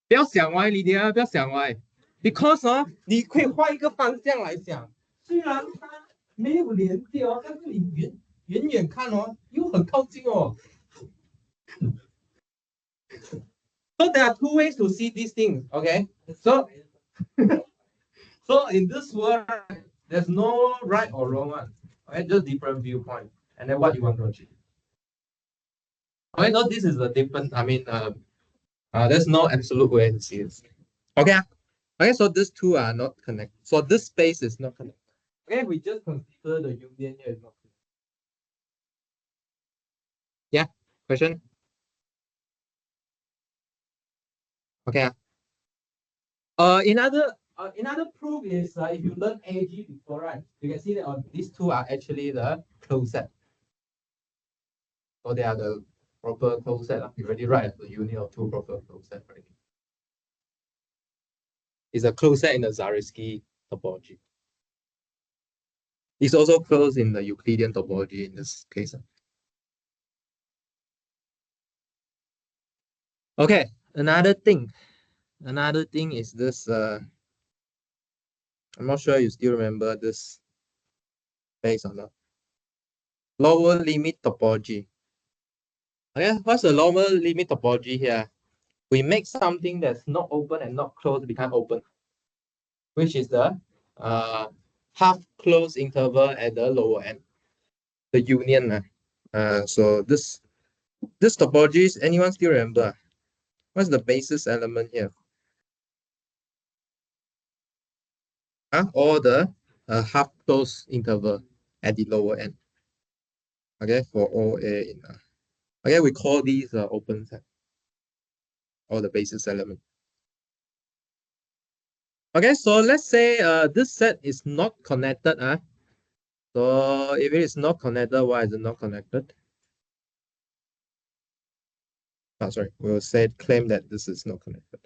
不要想歪，李迪啊，不要想歪，because 你可以换一个方向来想，虽然它没有连接哦，但是你远远看哦，又很靠近哦。So there are two ways to see these things, okay? So in this world, there's no right or wrong one. Okay, just different viewpoint, and then what you want to achieve. Okay, so this is a different. There's no absolute way to see this. Okay, okay. So these two are not connected. So this space is not connected. Okay, we just consider the union here is not connected. Yeah. Question. Okay. Another proof is if you learn AG before, right? You can see that these two are actually the closed set. So they are the proper closed set. You already write the union of two proper closed set already. It's a closed set in the Zariski topology. It's also closed in the Euclidean topology in this case. Okay, another thing is this. I'm not sure you still remember this base or not. Lower limit topology. Okay, what's the lower limit topology here? We make something that's not open and not closed become open, which is the half closed interval at the lower end, the union. So this topology, is anyone still remember? What's the basis element here? Or the half closed interval at the lower end. Okay, for OA in okay, we call these open set or the basis element. Okay, so let's say this set is not connected. So if it is not connected, why is it not connected? Sorry, we'll say claim that this is not connected.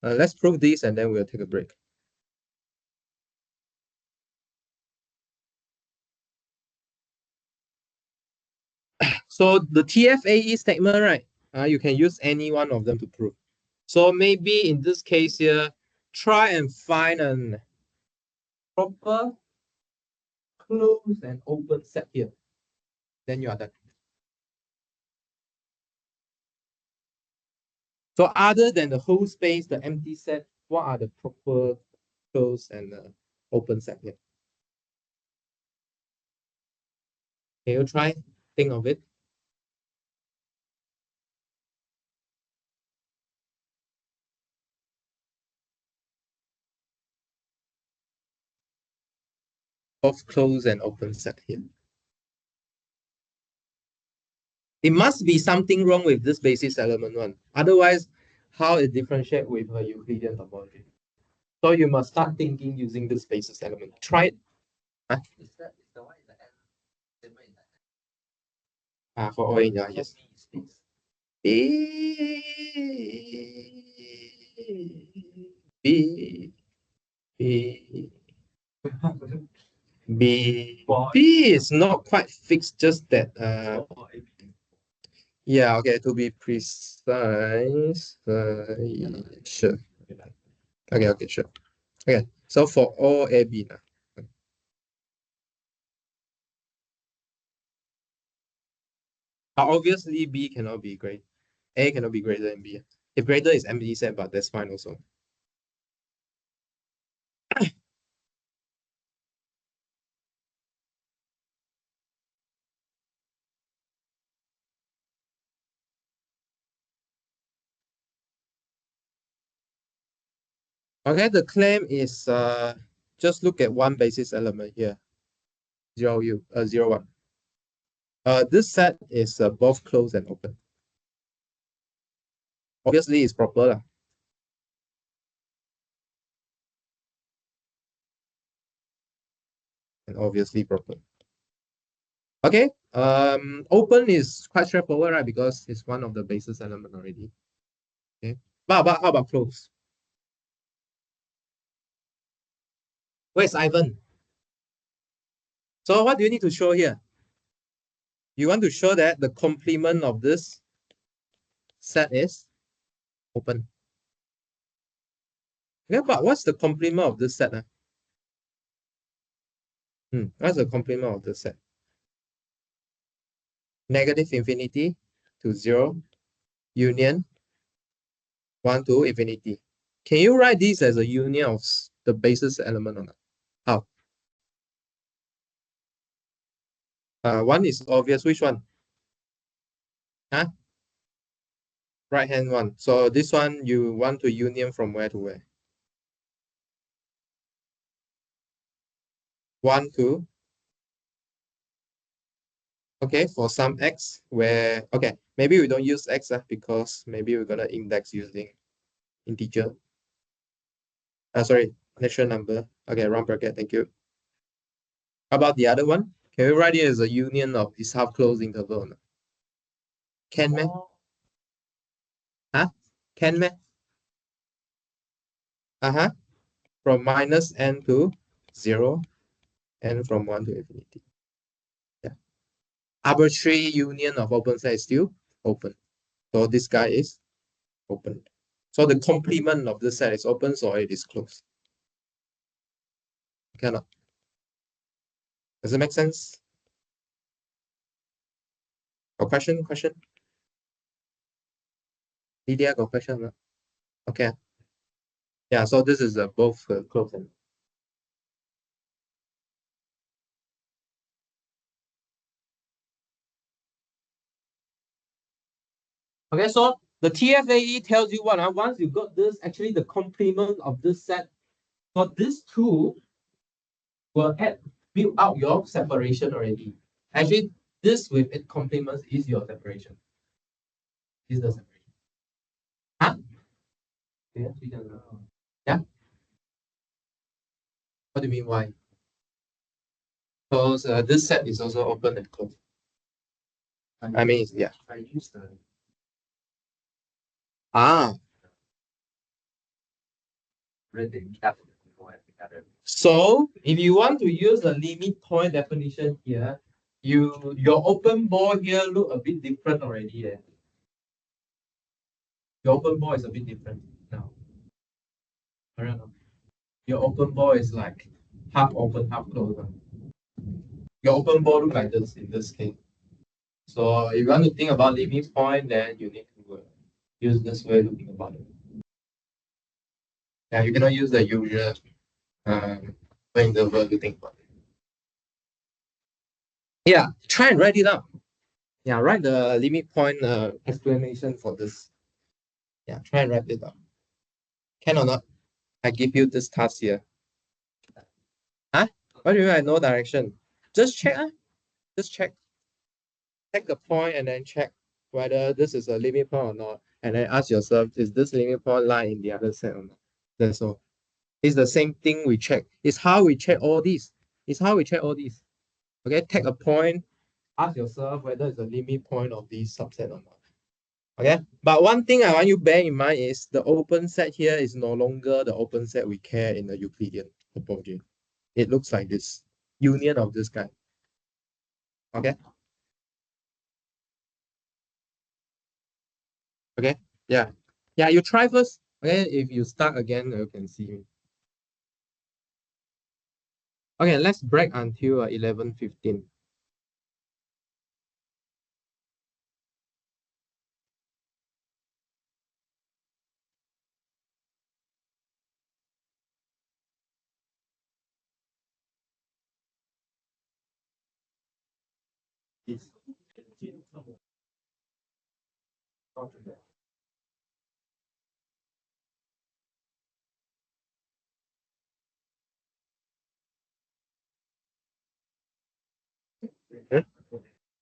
Let's prove this and then we'll take a break. So the TFAE statement, right? You can use any one of them to prove. So maybe in this case here, try and find a proper closed and open set here. Then you are done. So other than the whole space, the empty set, what are the proper closed and open set here? Can you try think of it? Of closed and open set here. It must be something wrong with this basis element one. Otherwise, how it differentiate with a Euclidean topology? So you must start thinking using this basis element. Try it. Is the one in the end? For all in yes. B B B B B is not quite fixed, just that yeah, okay, to be precise, sure. Okay, sure. Okay, so for all AB now. Obviously B cannot be great. A cannot be greater than B. If greater is empty set, but that's fine also. Okay, the claim is just look at one basis element here. 0, 1. This set is both closed and open. Obviously, it's proper lah. And obviously proper. Okay. Open is quite straightforward, right? Because it's one of the basis element already. Okay. But how about close? Where's Ivan? So what do you need to show here? You want to show that the complement of this set is open. Okay, but what's the complement of this set? What's the complement of this set? Negative infinity to 0, union 1 to infinity. Can you write this as a union of the basis element or not? How? One is obvious. Which one? Huh? Right hand one. So this one you want to union from where to where? 1 to. Okay, for some x where, okay, maybe we don't use x because maybe we're gonna index using integer. Sorry, natural number. Okay, round bracket, thank you. How about the other one? Can we write it as a union of this half closed interval? No? Can me? Huh? Can me? Uh-huh. From minus n to 0 and from 1 to infinity. Yeah. Arbitrary union of open set is still open. So this guy is open. So the complement of the set is open, so it is closed. Cannot. Does it make sense? Got question? Question? Lydia got question? No? Okay. Yeah, so this is both closed. Okay, so the TFAE tells you what? Once you got this, actually the complement of this set, so these two will build out your separation already. Actually, this with its complements is your separation. Is the separation. Huh? Yeah. What do you mean why? Because this set is also open and closed. I mean, yeah. I use the So if you want to use the limit point definition here, your open ball here look a bit different already. Your open ball is a bit different now. I don't know. Your open ball is like half open, half closed. Your open ball look like this in this case. So if you want to think about limit point, then you need to use this way to think about it. Yeah, you cannot use the usual interval to think about it. Yeah, try and write it up. Yeah, write the limit point explanation for this. Yeah, try and write it up. Can or not? I give you this task here. Huh? What do you mean I no direction? Just check. Just check. Take the point and then check whether this is a limit point or not. And then ask yourself, is this limit point lie in the other set or not? That's all. It's the same thing we check. It's how we check all these. It's how we check all these. Okay, take a point, ask yourself whether it's a limit point of this subset or not. Okay, but one thing I want you bear in mind is the open set here is no longer the open set we care in the Euclidean topology. It looks like this union of this guy. Okay. Okay. Yeah. Yeah. You try first. Okay. If you start again, you can see me. Okay. Let's break until 11:15.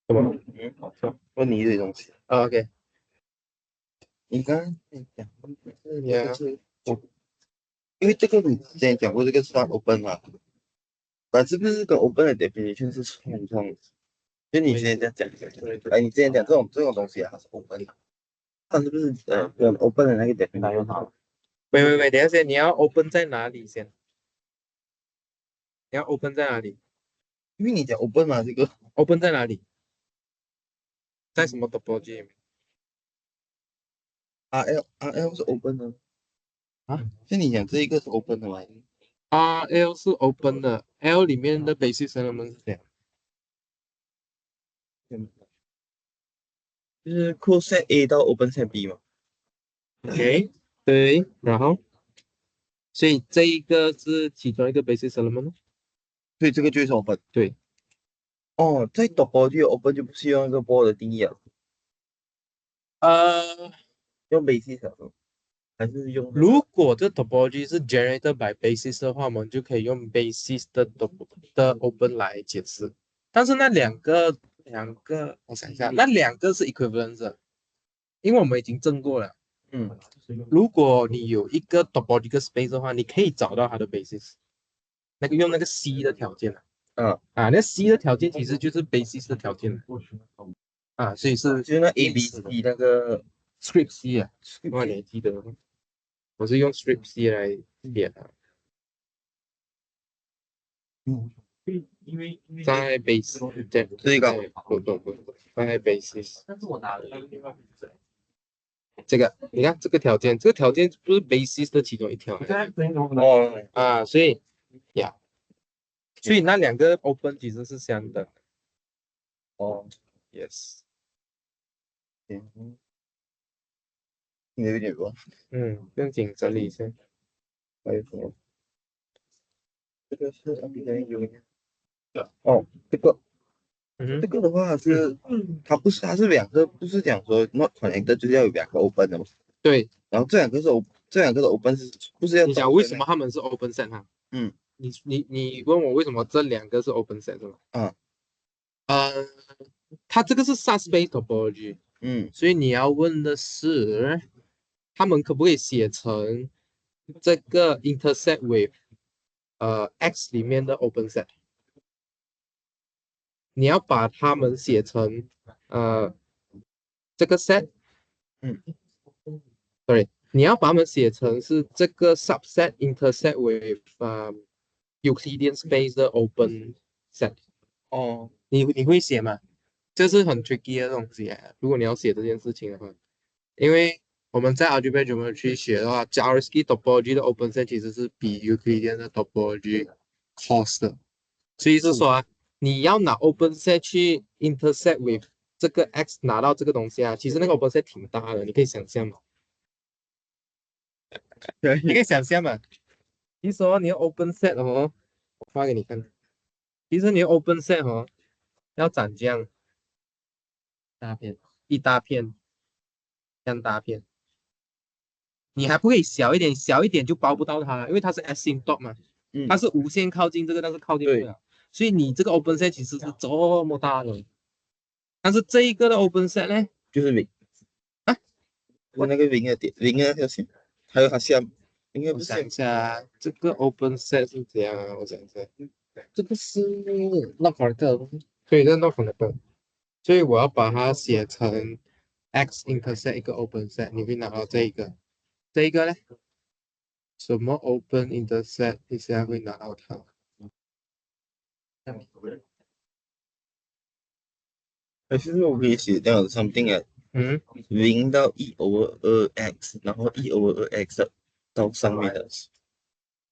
什么？问你这东西。OK。你刚刚讲这个是因为这个你之前讲过这个算 open 嘛，但是不是跟 open 的 definition 是冲撞的？就你之前讲，哎，你之前讲这种东西啊，它是 open 的，但是不是跟 open 的那个 definition？喂，等一下先，你要 open 在哪里先？你要 open 在哪里因为你讲 open 嘛，这个？open 在哪里？在什么 topology 里面 RL 是 open 的啊像你讲这一个是 open 的嘛？ ？RL 是 open 的，L 里面的 basis element 是这样。就是 close set A 到 open set B 嘛。OK，对，然后，所以这一个是其中一个 basis element。所以这个就是 open。对，哦，在 topology open 就不是用那个 ball 的定义了，呃，用 basis 了，还是用如果这 topology 是 generated by basis 的话，我们就可以用 basis 的 open 来解释。但是那两个，我想一下，那两个是 equivalent 的，因为我们已经证过了。嗯如果你有一个 topological space 的话，你可以找到它的 basis，用那个 C 的条件那 C 的条件其实就是 basis 的条件所以是就是那 A B C 那个 script C 如果你还记得的话，我是用 script C 来写的。在 basis 这个不，在 basis 但是我拿了这个，你看这个条件不是 basis 的其中一条所以所以那两个 open 其实是相等的。yes，你有点乱。不用紧，整理一下。还有什么？这个是这个这个的话是它是两个，不是讲说 not connected 就是要有两个 open 的嘛？对，然后这两个的 open 是不是要你想为什么他们是 open set 哈？你问我为什么这两个是 open set 是吗？它这个是 subspace topology，所以你要问的是，他们可不可以写成这个 intersect with X 里面的 open set？你要把它们写成这个 set，你要把它们写成是这个 subset intersect with Euclidean space 的 open set。你会写吗？这是很 tricky 的东西如果你要写这件事情的话，因为我们在 algebra geometry 学的话 Jaworski topology 的 open set 其实是比 Euclidean 的 topology cost 的，所以是说你要拿 open set 去 intersect with 这个 x 拿到这个东西其实那个 open set 挺大的，你可以想象吗？你可以想象嘛？其实你要 open set 我发给你看，其实你要 open set 要长这样一大片，这样大片。你还不可以小一点，小一点就包不到它，因为它是 asymptote 嘛，它是无限靠近这个，但是靠近不了，所以你这个 open set 其实是这么大的，但是这一个的 open set 呢，就是零就是那个零的点，零的那条线，还有它下应该不是。我想一下这个 open set 是怎样我想一下，这个是 not connected，对，这是 not connected，所以我要把它写成 x intersect 一个 open set，你会拿到这一个，这一个呢？什么 open intersect 你现在会拿到它？还是我可以写这样的 something 零到1/2x，然后1/2x 到上面的。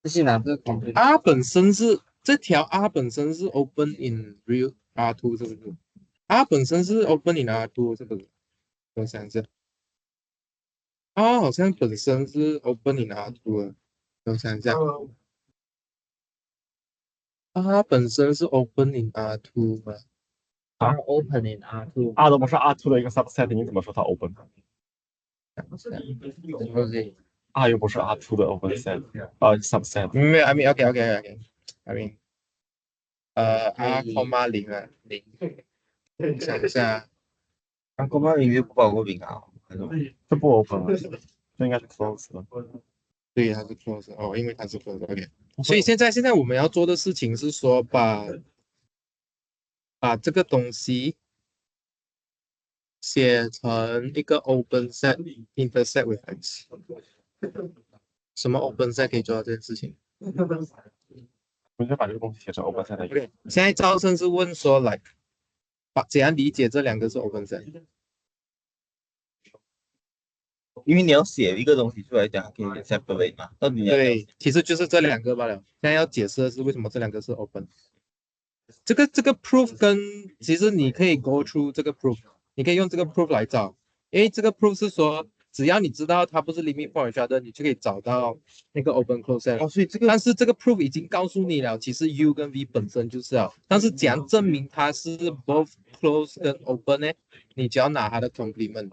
这些拿这个 R 本身是这条 R 本身是 open in real R2 是不是？R 本身是 open in R2 是不是？我想一下，R 好像本身是 open in R2 的，我想一下，R 本身是 open in R2 吗？R open in R2， R 都不是 R2 的一个 subset，你怎么说它 open？ R 又不是 R2 的 open set， subset。没有 ，I mean OK，I mean R 0 0想一下0,0又不包括零啊。这不 open 了，这应该是 close 的。对，它是 close 哦，因为它是 close。OK，所以现在我们要做的事情是说把这个东西写成一个 open set intersect with x。什么 open set 可以做到这件事情我就把这个东西写成 open set 的。 ？OK，现在招生是问说，like 怎样理解这两个是 open set？因为你要写一个东西出来讲，可以 separate 嘛，到底你要对，其实就是这两个罢了。现在要解释的是为什么这两个是 open。这个 proof 跟其实你可以 go through 这个 proof， 你可以用这个 proof 来找，因为这个 proof 是说，只要你知道它不是 limit point each other，你就可以找到那个 open close set。哦，所以这个但是这个 proof 已经告诉你了，其实 U 跟 V 本身就是了。但是怎样证明它是 both close 跟 open 呢？你只要拿它的 complement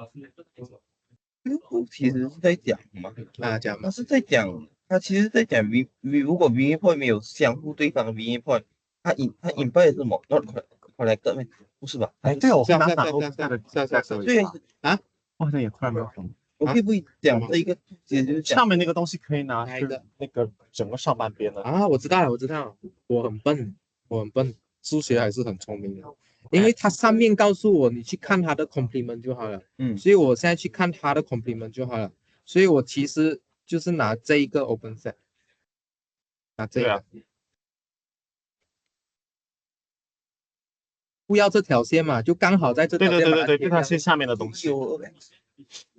其实是在讲嘛，讲嘛他。是在讲，他其实在讲 如果 V point 没有相互对方的 V point，它 imply 是什么 not connected 吗？不是吧？哎，对，我是啊是啊会拿打是啊 open 是啊 set 的。是啊对啊，我好像也突然没有想，我会不会讲这一个，其实就是讲上面那个东西可以拿去哪一个那个整个上半边的。啊，我知道了，我知道了，我很笨，数学还是很聪明的，因为它上面告诉我你去看它的 complement 就好了，所以我现在去看它的 complement 就好了，所以我其实就是拿这一个 open set， 拿这个，不要这条线嘛，就刚好在这条线对，这条线下面的东西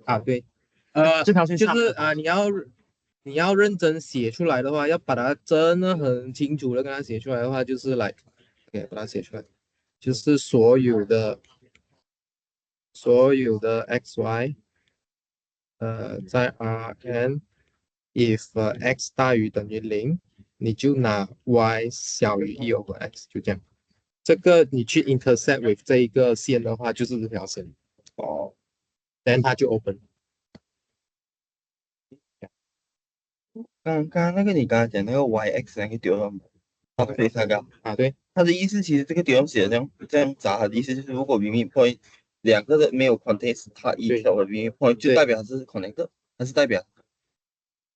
啊，对，这条线就是你要认真写出来的话，要把它真的很清楚的跟它写出来的话，就是来，OK，把它写出来，就是所有的 xy，在 Rn if x 大于等于0，你就拿 y 小于1/x，就这样。这个你去 intersect with 这一个线的话，就是这条线。哦，then 它就 open。刚刚那个你刚刚讲那个 yx 那个丢了，对那个啊，对，他的意思其实这个丢写的这样杂，他的意思就是如果 limit point 两个的没有 context，它一条的 limit point 就代表它是 connected，还是代表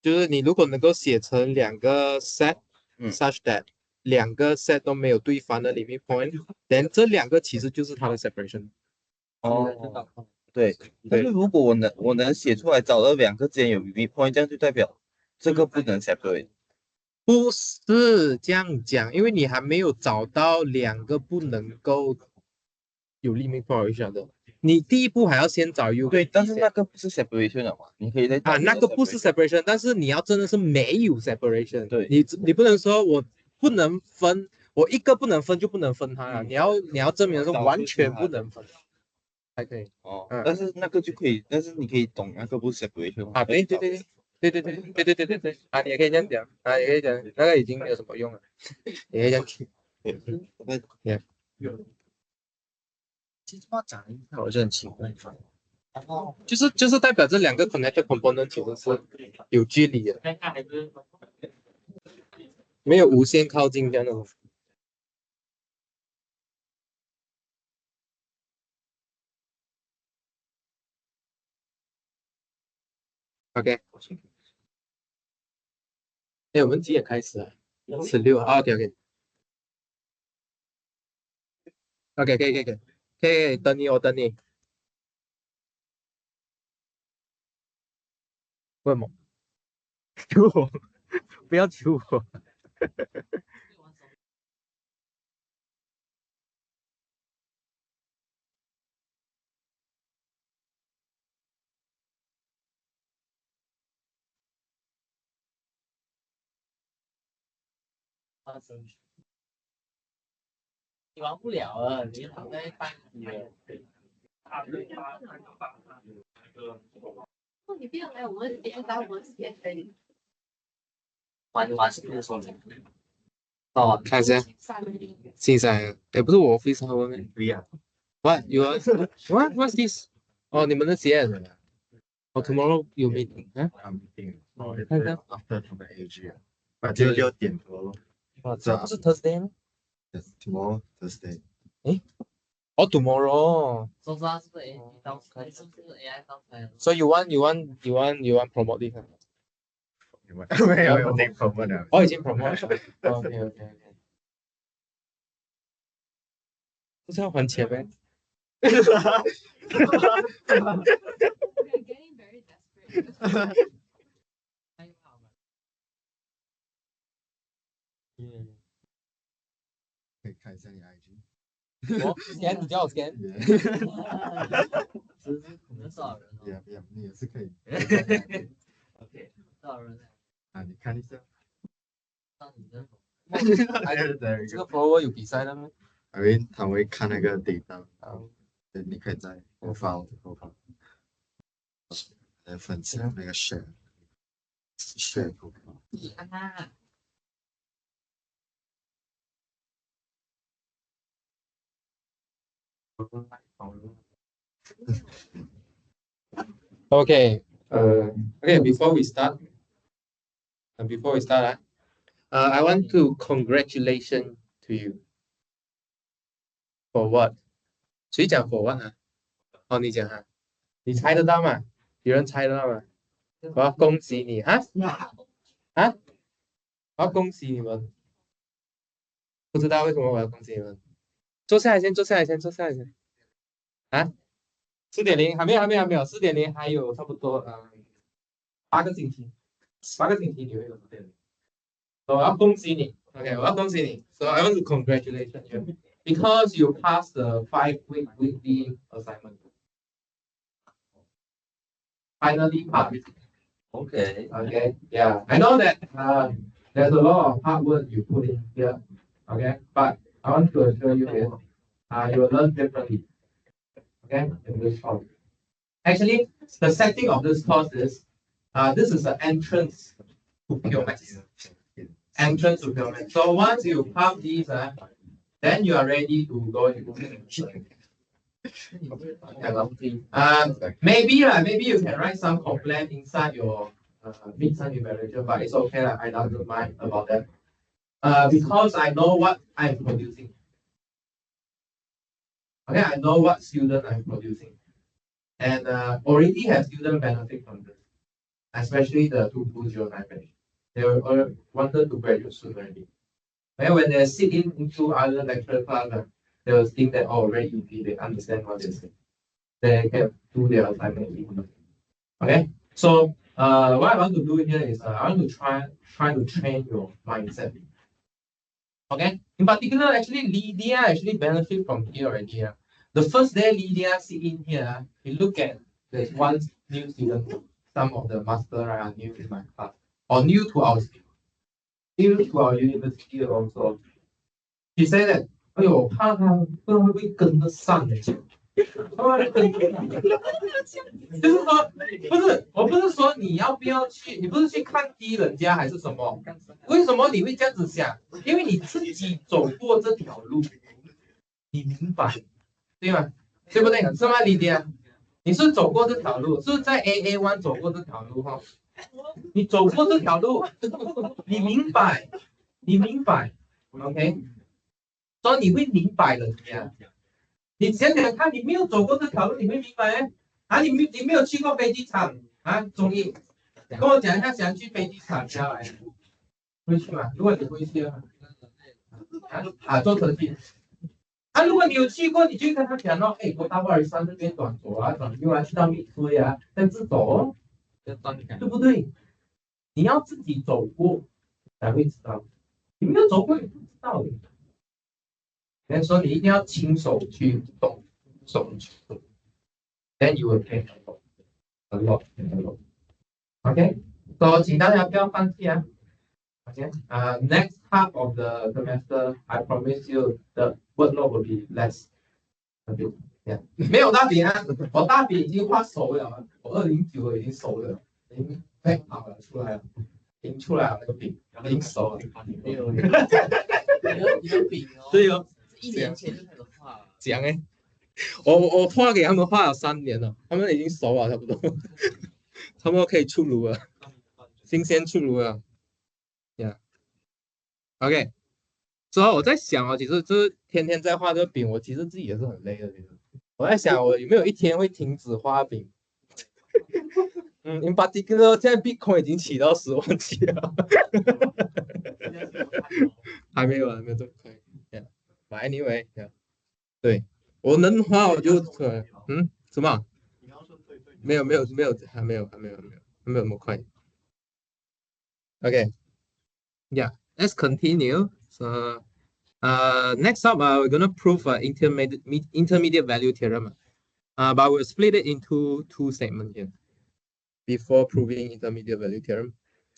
就是你如果能够写成两个 set，such that 两个 set 都没有对方的 limit point，then 这两个其实就是它的 separation。哦，对。但是如果我能写出来找到两个之间有 limit point，这样就代表这个不能 separate。不是这样讲，因为你还没有找到两个不能够有 limit point each other，你第一步还要先找 U。对，但是那个不是 separation 了嘛？你可以再那个不是 separation，但是你要真的是没有 separation。对，你不能说我不能分，我一个不能分就不能分它了。你要证明是完全不能分，才可以。哦，但是那个就可以，但是你可以懂那个不是 separation 啊，对，啊，你也可以这样讲，啊，也可以讲，那个已经没有什么用了，也可以这样讲。其实不知道讲一下，我就很奇怪。就是代表这两个 connected component 其实是有距离的，没有无限靠近这样的。OK， 哎，我们几点开始啊？16啊，OK，可以，等你，我等你。为什么？求我，不要求我。你玩不了了，你躺在班里了。你不要来我们时间打我们时间可以。玩是不是说哦，看一下，新三，哎，不是我 face 他们不一样。What you are? What's this? 哦，你们的鞋子。哦，tomorrow you meeting？I'm meeting。哦，看看 after 他们 AG 啊，啊，就6点多咯。这不是 Thursday 吗？Yes，tomorrow Thursday。哎， Oh, tomorrow. 说实话是不是 AI 到出来？是不是 AI 到出来了？ So you want promote this? 没有那个不能。哦，已经 promote 了。OK。不是要还钱呗？ We're getting very desperate. 可以看一下你 IG。我 scan 你叫我 scan。只是有多少人哦？也你也是可以。OK，多少人呢？啊，你看一下。到你的这个 follower 有比赛的吗？因为他会看那个 data，啊，你可以在播放，来分享那个 share 播放。啊， Okay. Okay. Before we start, I want to congratulation to you. For what? 谁讲 for what 啊？哦，你讲啊？你猜得到吗？有人猜得到吗？我要恭喜你啊！我要恭喜你们。不知道为什么我要恭喜你们。坐下来先。啊，4.0还没有。4.0还有差不多8个星期你会有4.0。我要恭喜你 ，OK， 我要恭喜你。So I want to congratulate you because you passed the 5-week weekly assignment. Finally passed. OK， Okay, yeah, I know that there's a lot of hard work you put in here. Okay, but I want to assure you this, you will learn differently. Okay, in this course. Actually, the setting of this course is, this is an entrance to POMAX. Entrance to POMAX. So once you pass these, then you are ready to go into maybe you can write some complaint inside your mid-term evaluation, but it's okay. I don't mind about that. Because I know what I'm producing. Okay, I know what student I'm producing, and already have student benefit from this, especially the 2209 batch. They were wanted to graduate soon already. And when they sit into other lecture class, they will think that very easy. They understand what they say. They can do their assignment easily. Okay, so what I want to do here is I want to try to train your mindset. Okay, in particular, actually Lydia benefit from here already. The first day Lydia sit in here, you look at there's one new student. Some of the master are new in my class or new to our university also. He said that, 哎呦，我怕他不知道会不会跟得上就是说，我不是说你要不要去，你不是去看低人家还是什么？为什么你会这样子想？因为你自己走过这条路，你明白，对吗？对不对？是吗，李迪？你是走过这条路，是在 AA1 走过这条路哈？你走过这条路，你明白，OK？ 所以你会明白的，怎么样？你想想看，你没有走过这条路，你会明白你没有去过飞机场终于跟我讲一下，想去飞机场下来，会去吗？如果你会去坐车去。如果你有去过，你就跟他讲咯，我到223这边转左转右去到蜜堆再自走对不对？你要自己走过才会知道，你没有走过，你不知道的。所以说你一定要亲手去动手去做 ，then you will get a lot. Okay, so 请大家不要放弃Okay, next half of the semester, I promise you the workload will be less. Okay, yeah. 没有大饼我大饼已经画熟了，我209已经熟了，已经好了，出来了，已经出来了那个饼，已经熟了。你的饼哦，对哦。1年前就开始画了。讲我画给他们画了3年了，他们已经熟了差不多，他们可以出炉了，新鲜出炉了。Yeah. Okay. 之后我在想哦，其实就是天天在画这个饼，我其实自己也是很累的。其实我在想，我有没有一天会停止画饼？in particular，现在 Bitcoin 已经起到10万级了，还没有，还没有这么快。Yeah. But anyway，yeah. 对，我能画我就什么？没有，还没有那么快。Okay，yeah，let's continue. So, next up, we're gonna prove intermediate value theorem. But we'll split it into two segments here before proving intermediate value theorem.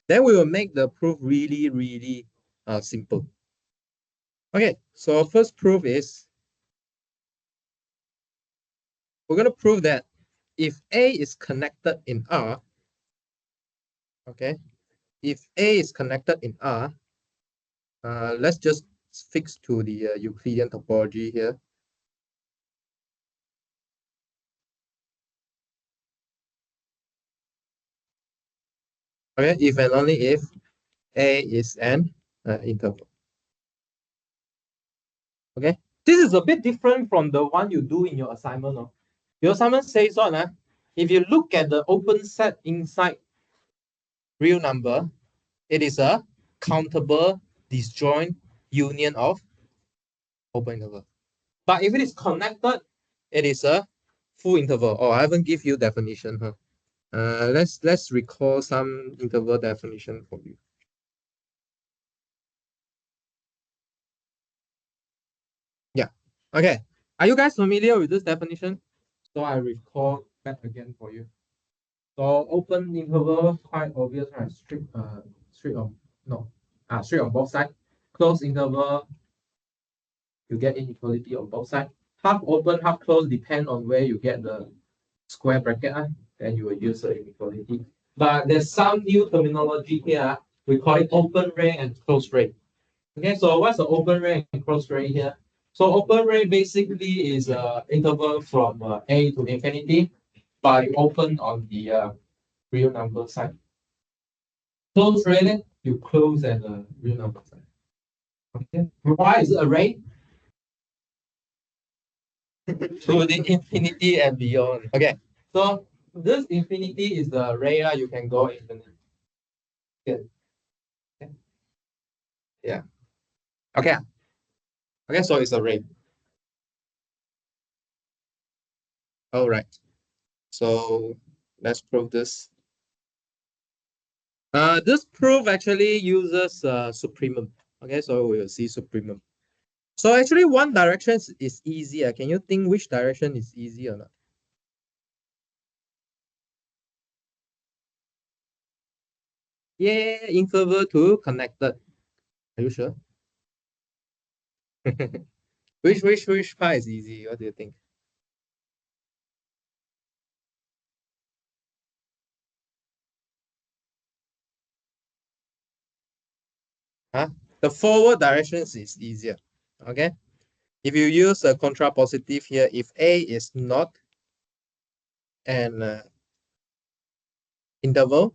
Then we will make the proof really, really simple. Okay, so first proof is we're gonna prove that if A is connected in R, okay, if A is connected in R, let's just fix to the Euclidean topology here. Okay, if and only if A is an interval. Okay, this is a bit different from the one you do in your assignment. Your assignment says on, if you look at the open set inside real number, it is a countable disjoint union of open interval. But if it is connected, it is a full interval. Oh, I haven't give you definition, huh? Let's recall some interval definition for you. Yeah. Okay. Are you guys familiar with this definition? So I recall back again for you. So open interval, quite obvious, right? Straight on both sides. Closed interval, you get inequality on both sides. Half open, half closed, depend on where you get the square bracket, then you will use the inequality. But there's some new terminology here. We call it open ring and closed ring. Okay, so what's the open ring and closed ring here? So open ring basically is an interval from A to infinity, but you open on the real number side. Closed ring, you close at the real number side. Okay, why is it array? To the infinity and beyond. Okay, so this infinity is the array you can go infinity. Good. Okay. Yeah. Okay. Okay, so it's array. All right. So let's prove this. This proof actually uses supremum. Okay, so we'll see supremum. So actually, one direction is easier. Can you think which direction is easier or not? Yeah, interval to connected. Are you sure? which part is easy? What do you think? The forward directions is easier. Okay. If you use a contrapositive here, if A is not an interval,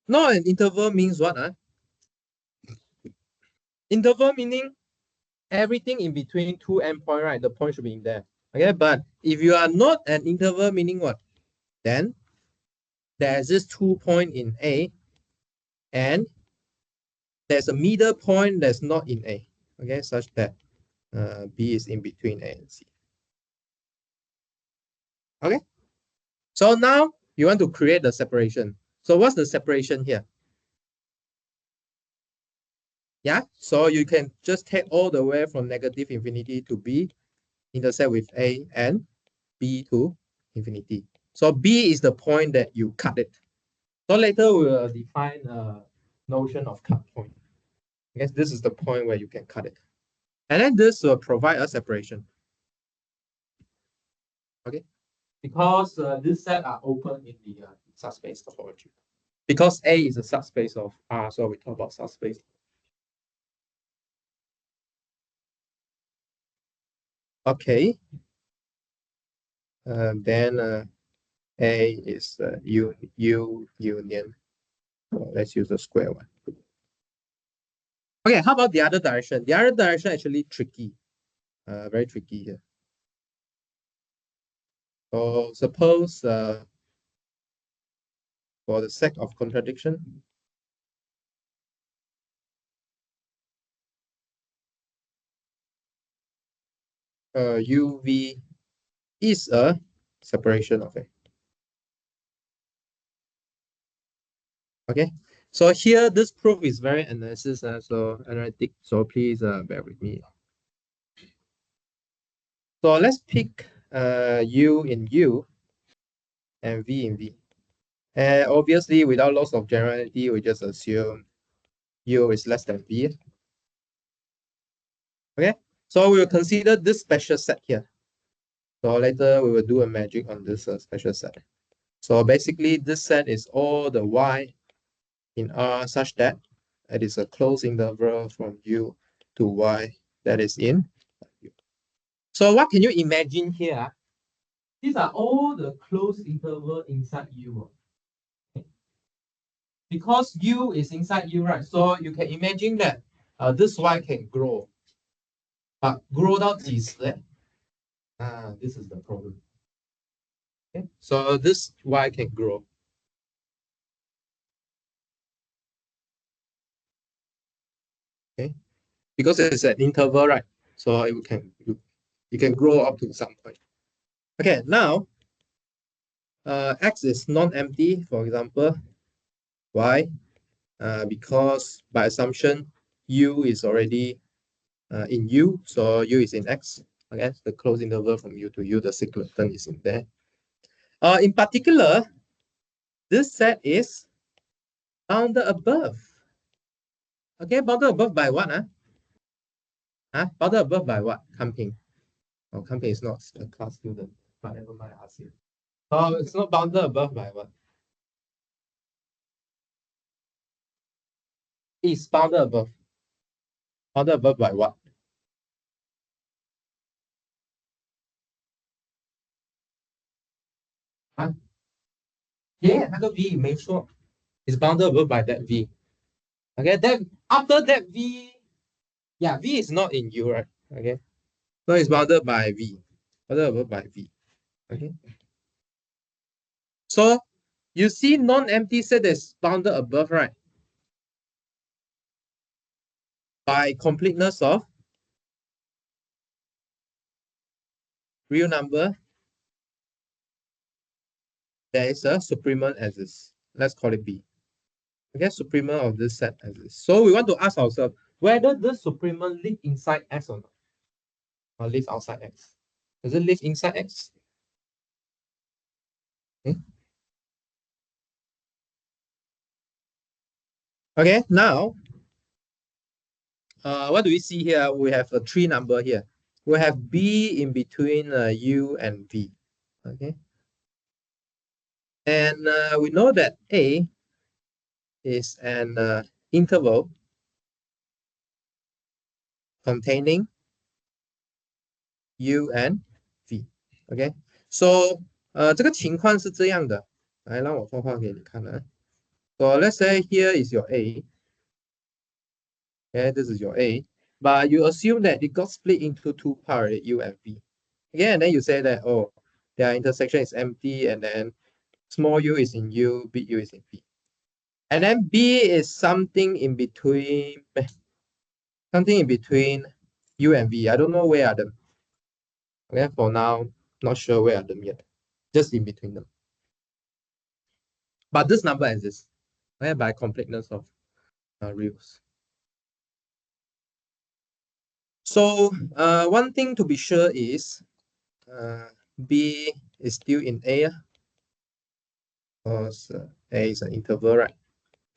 not an interval means what? Interval meaning everything in between two endpoints, right? The point should be in there. Okay, but if you are not an interval, meaning what? Then there's this 2 point in A, and there's a middle point that's not in A. Okay, such that B is in between A and C. Okay, so now you want to create the separation. So what's the separation here? Yeah, so you can just take all the way from negative infinity to B, intersect with A and B to infinity. So B is the point that you cut it. So later we will define a notion of cut point. I guess this is the point where you can cut it. And then this will provide a separation. Okay, because this set are open in the subspace topology. Because A is a subspace of R, so we talk about subspace. Okay. Then A is U union So let's use the square one. Okay, how about the other direction? The other direction actually tricky, very tricky here. So suppose for the sake of contradiction, UV is a separation of A. Okay, so here this proof is very analytic, so please bear with me. So let's pick U in U and V in V. And obviously, without loss of generality, we just assume U is less than V. Okay, so we will consider this special set here. So later we will do a magic on this special set. So basically, this set is all the Y in R such that it is a closed interval from U to Y that is in U. So what can you imagine here? These are all the closed interval inside U. Because U is inside U, right? So you can imagine that this Y can grow. But grow 到几时? This is the problem. Okay, so this Y can grow. Okay, because it's an interval, right? So it can grow up to some point. Okay, now X is non-empty, for example. Why? Because by assumption, U is already in U, so U is in X. Okay, the closed interval from U to U, the singleton is in there. In particular, this set is bounded above. Okay, bounded above by what? Bounded above by what? Camping. Oh, Camping is not a class student, but never mind, I ask you. Oh, it's not bounded above by what? It's bounded above. Bounded above by what? Yeah, 那个 V 没错 is bounded above by that V. Okay, then after that V, yeah, V is not in U, right? Okay, so it's bounded by V, bounded above by V. Okay, so you see non-empty set is bounded above, right? By completeness of real number, there is a supremum as this. Let's call it B. Okay, supremum of this set as this. So we want to ask ourselves whether the supremum live inside X or not, or live outside X. Does it live inside X? Okay. Okay, now, what do we see here? We have a three number here. We have B in between U and V. Okay. And we know that A is an interval containing U and V. Okay. So 这个情况是这样的，来让我画画给你看啊。So let's say here is your A. Okay, this is your A. But you assume that it got split into two parts, U and V. Okay, and then you say that, oh, their intersection is empty, and then small u is in U, big U is in V. And then B is something in between U and V. I don't know where are them. Okay, for now, not sure where are them yet. Just in between them. But this number exists, okay, by completeness of reals. So one thing to be sure is B is still in A, because A is an interval, right?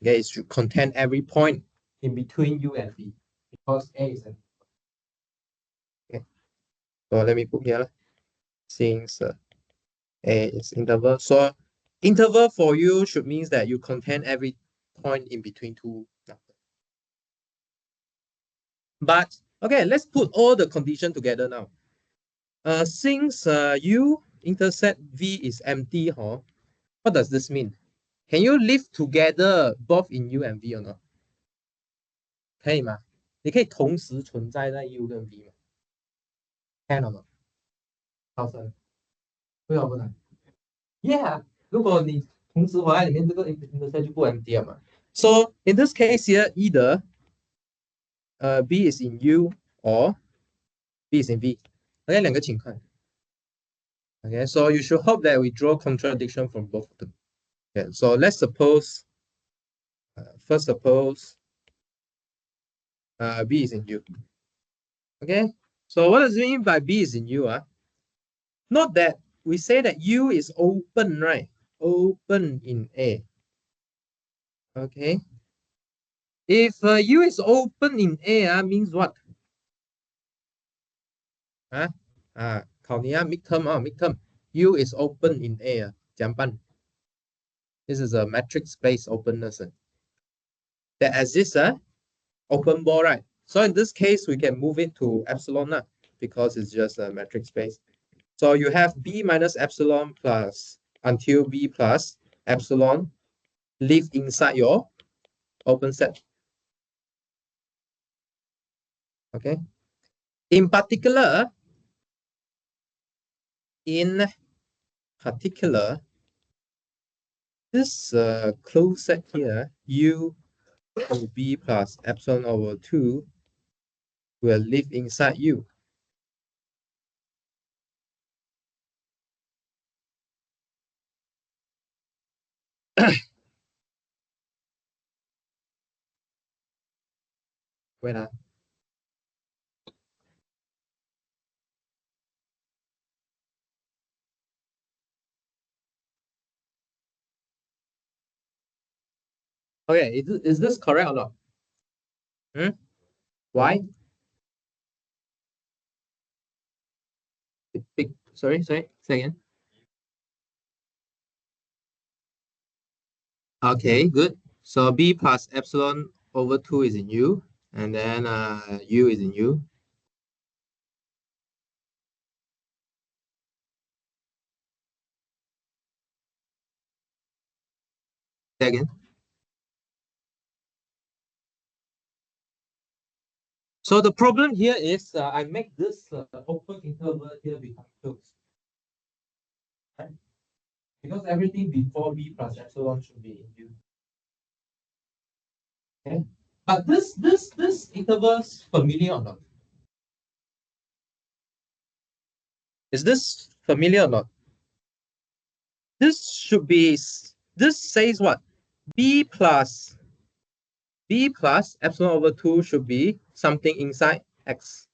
Okay, it should contain every point in between U and V, because A is an. Okay, so let me put here, since A is interval. So interval for you should means that you contain every point in between two numbers. But okay, let's put all the condition together now. Since U intercept V is empty, what does this mean? Can you live together both in U and V or not? 可以吗？你可以同时存在在 U 跟 V 吗？ Can or not？ 好深，不要不难。Yeah， 如果你同时活在里面，这个 intercept 就不 empty 了嘛。So in this case here, either B is in U or B is in V. Okay, 两个情况。Okay, so you should hope that we draw contradiction from both of them. Okay, so let's suppose, first suppose B is in U. Okay, so what does it mean by B is in U? Not that we say that U is open, right? Open in A. Okay. If U is open in A, means what? Khảo你midterm midterm. U is open in A. 怎样办? This is a metric space openness. That exists open ball, right? So in this case, we can move it to epsilon because it's just a metric space. So you have B minus epsilon plus until B plus epsilon live inside your open set. Okay. In particular, this closed set here, U to B plus epsilon over 2 will live inside U. Wait. Okay, is this correct or not? Why? Sorry, say again. Okay, good. So B plus epsilon over 2 is in U, and then U is in U. Say again. So the problem here is I make this open interval here become closed. Right? Because everything before B plus epsilon should be in U. Okay. But this interval is familiar or not? Is this familiar or not? This should be, this says what? B plus epsilon over 2 should be something inside X.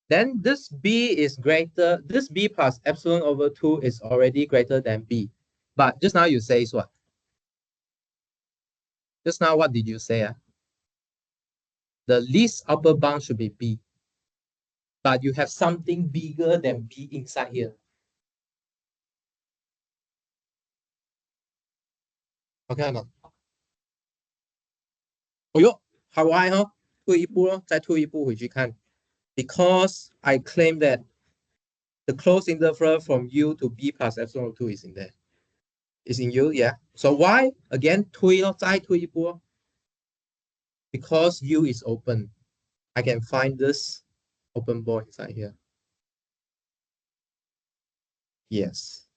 Then this B is greater, this B plus epsilon over 2 is already greater than B. But just now you say is what? Just now what did you say? The least upper bound should be B. But you have something bigger than B inside here. Okay or not? 哦哟，好歪哦，退一步咯，再退一步回去看。Because I claim that the closed interval from U to B plus epsilon 2 is in there. Is in U, yeah. So why? Again, 推咯，再退一步咯。Because U is open, I can find this open ball inside here. Yes.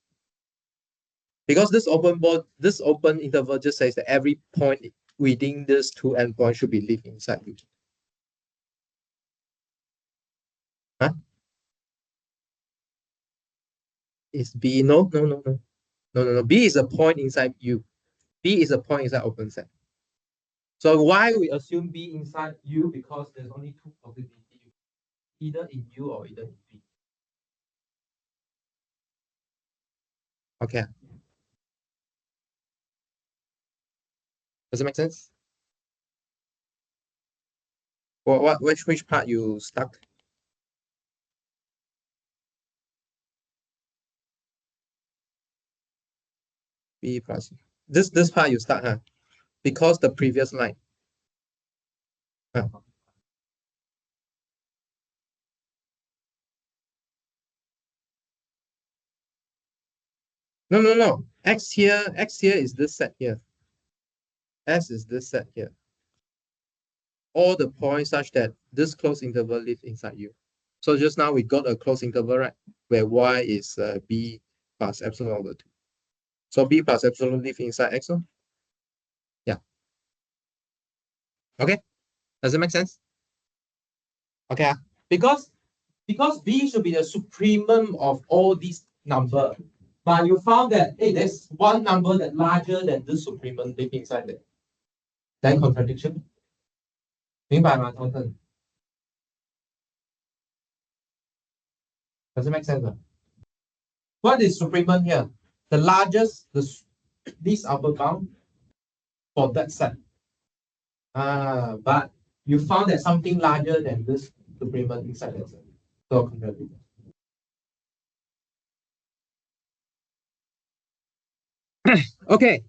Because this open ball, this open interval just says that every point within this two endpoints should be live inside U. Huh? Is B? No. B is a point inside U. B is a point inside open set. So why we assume B inside U? Because there's only two possibilities, either in U or either in B. Okay. Does it make sense? Which part you stuck? B plus. This part you stuck, huh? Because the previous line. No. X here is this set here. S is this set here. All the points such that this closed interval live inside U. So just now we got a closed interval, right? Where Y is B plus epsilon over 2. So B plus epsilon live inside X. Yeah. Okay. Does it make sense? Okay. Because B should be the supremum of all these numbers. But you found that, hey, there's one number that larger than this supremum live inside there. Then contradiction. 明白吗，同学？ Does it make sense? What is supremum here? The largest, this upper bound for that set. But you found that something larger than this supremum inside that set. So contradiction. Okay.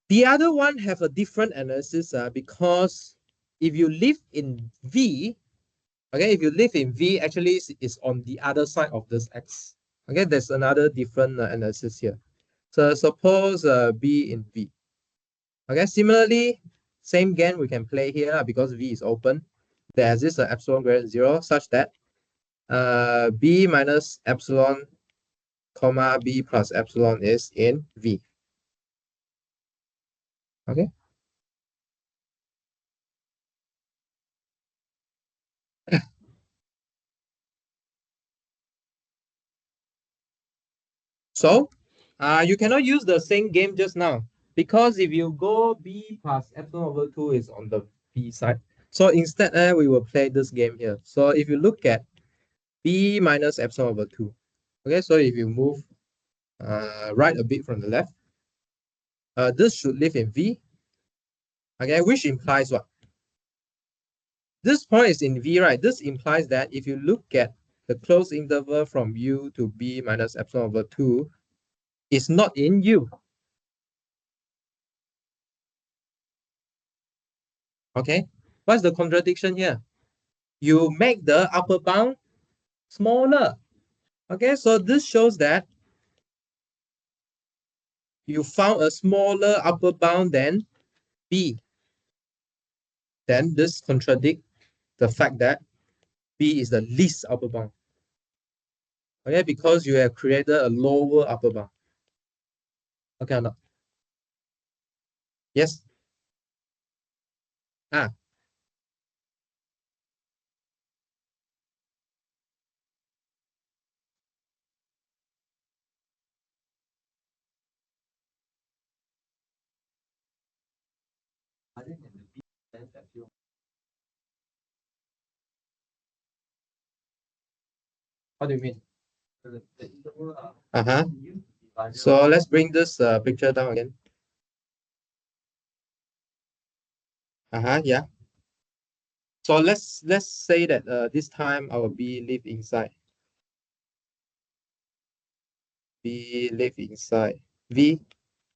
The other one have a different analysis because if you live in V, okay, if you live in V, actually it's on the other side of this X. Okay, there's another different analysis here. So suppose B in V. Okay, similarly, same game we can play here because V is open. There's this epsilon greater than 0 such that B minus epsilon comma B plus epsilon is in V. Okay. So you cannot use the same game just now because if you go B plus epsilon over 2 is on the B side. So instead we will play this game here. So if you look at B minus epsilon over 2, okay, so if you move right a bit from the left, this should live in V, okay, which implies what? This point is in V, right? This implies that if you look at the closed interval from U to B minus epsilon over 2, it's not in U. Okay, what's the contradiction here? You make the upper bound smaller. Okay, so this shows that you found a smaller upper bound than B. Then this contradicts the fact that B is the least upper bound. Okay, because you have created a lower upper bound. Okay or not? Yes. Ah. What do you mean? So let's bring this picture down again. Yeah. So let's say that this time our B live inside. B live inside V,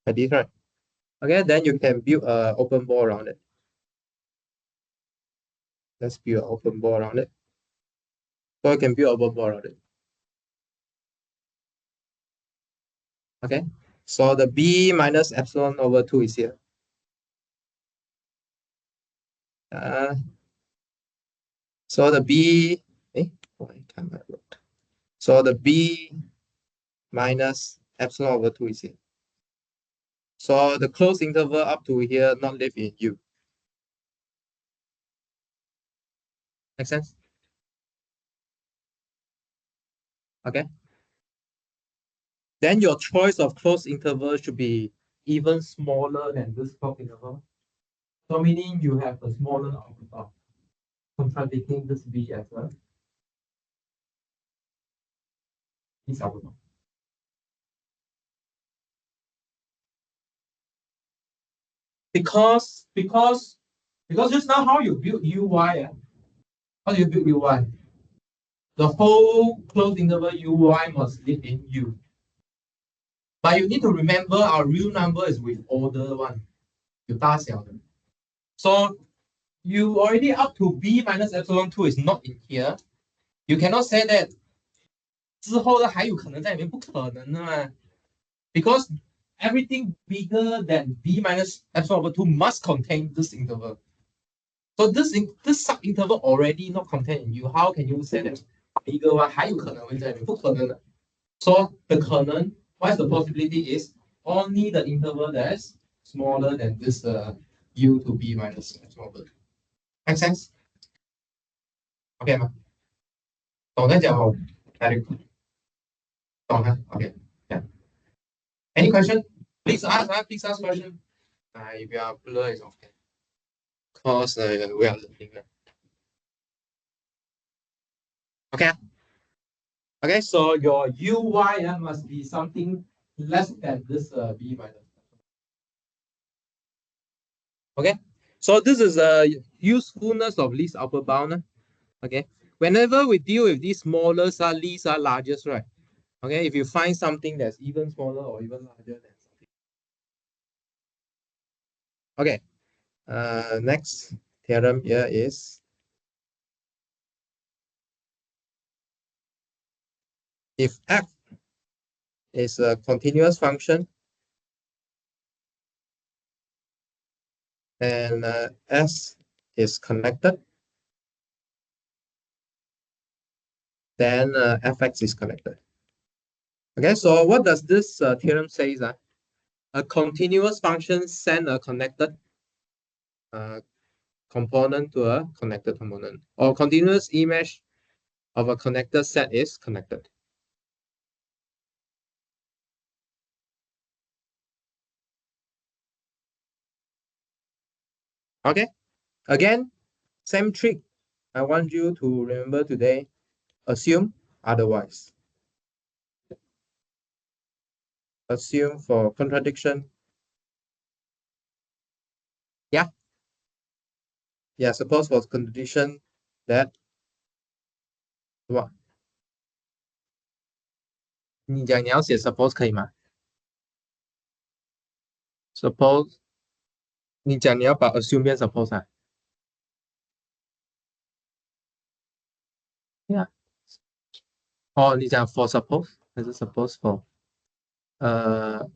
like this, right? Okay, then you can build an open ball around it. Let's build an open ball around it. So you can build an open ball around it. Okay, so the B minus epsilon over 2 is here. So the B, so the B minus epsilon over 2 is here. So the closed interval up to here not live in U. Make sense? Okay. Then your choice of closed interval should be even smaller than this closed interval. So meaning you have a smaller upper bound, contradicting this B as well. This upper bound. Because just now how you build UY, how do you build UY? The whole closed interval UY must live in U. But you need to remember our real number is with order one. So you already up to B minus epsilon 2 is not in here. You cannot say that 之后的还有可能在里面，不可能的嘛。because everything bigger than b minus epsilon over 2 must contain this interval. So this sub-interval already not contained in U. How can you say that bigger one 还有可能会在里面？不可能的。So the 可能 what's the possibility is only the interval that is smaller than this U to B minus epsilon over 2. Make sense? OK 吗？懂在讲吗？懂了 OK. Yeah. Any question? Please ask. Please ask question. If you are blur, it's okay. Because we are learning. Okay. Okay, so your uy must be something less than this b minus. Okay, so this is a usefulness of least upper bound. Okay, whenever we deal with these smallest least largest, right? Okay, if you find something that's even smaller or even larger than something. Okay, next theorem here is if f is a continuous function and s is connected, then fx is connected. Okay, so what does this theorem say? A continuous function send a connected component to a connected component, or continuous image of a connected set is connected. Okay, again, same trick. I want you to remember today, assume otherwise. Assume for contradiction. Yeah. Yeah, suppose for contradiction that what? 你讲你要写 suppose 可以吗 ？Suppose 你讲你要把 assume 变 suppose 啊 ？Yeah. 哦，你讲 for suppose 还是 suppose for？哦，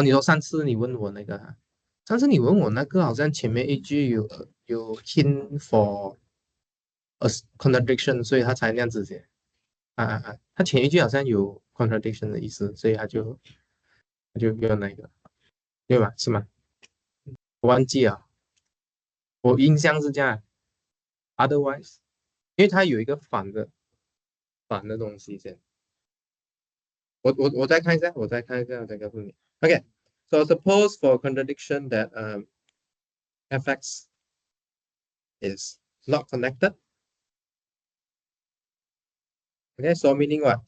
你说上次你问我那个、啊，上次你问我那个好像前面一句有 hint for a contradiction，所以他才那样子写。他前一句好像有 contradiction 的意思，所以他就用那个，对吧？是吗？我忘记了，我印象是这样。Otherwise，因为它有一个反的东西先。我再看一下，我再看一下，我再告诉你。Okay, so suppose for contradiction that fx is not connected. Okay, so meaning what?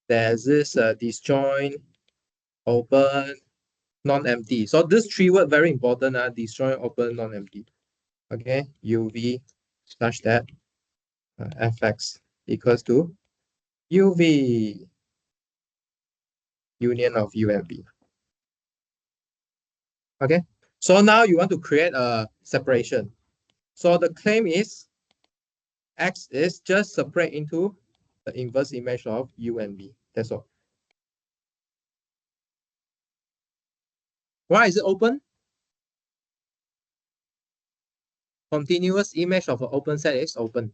There's this disjoint, open, non-empty. So this three word very important. Disjoint, open, non-empty. Okay, UV such that fx equals to UV union of U and V. Okay, so now you want to create a separation. So the claim is X is just separate into the inverse image of U and V. That's all. Why is it open? Continuous image of an open set is open.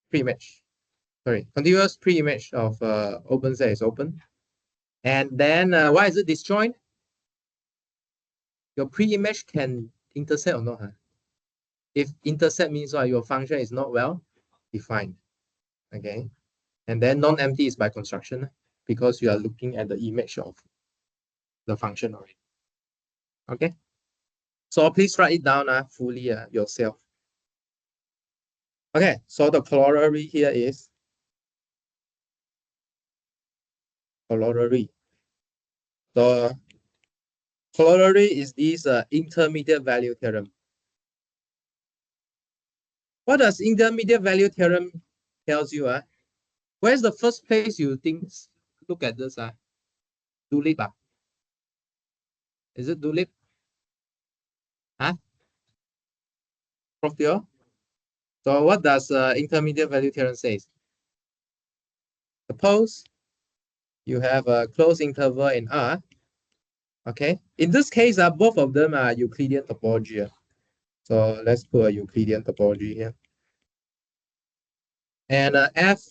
Pre-image. Sorry, continuous pre-image of open set is open. And then why is it disjoint? Your pre-image can intersect or not? Huh? If intersect means your function is not well defined. Okay. And then non-empty is by construction because you are looking at the image of the function already. Okay. So please write it down fully yourself. Okay, so the corollary here is corollary. The corollary is this intermediate value theorem. What does intermediate value theorem tells you? Where's the first place you think? Look at this. Tulip. Is it tulip? Huh? Prof. Teo? So what does intermediate value theorem say? Suppose you have a closed interval in R. Okay, in this case, both of them are Euclidean topology. So let's put a Euclidean topology here. And F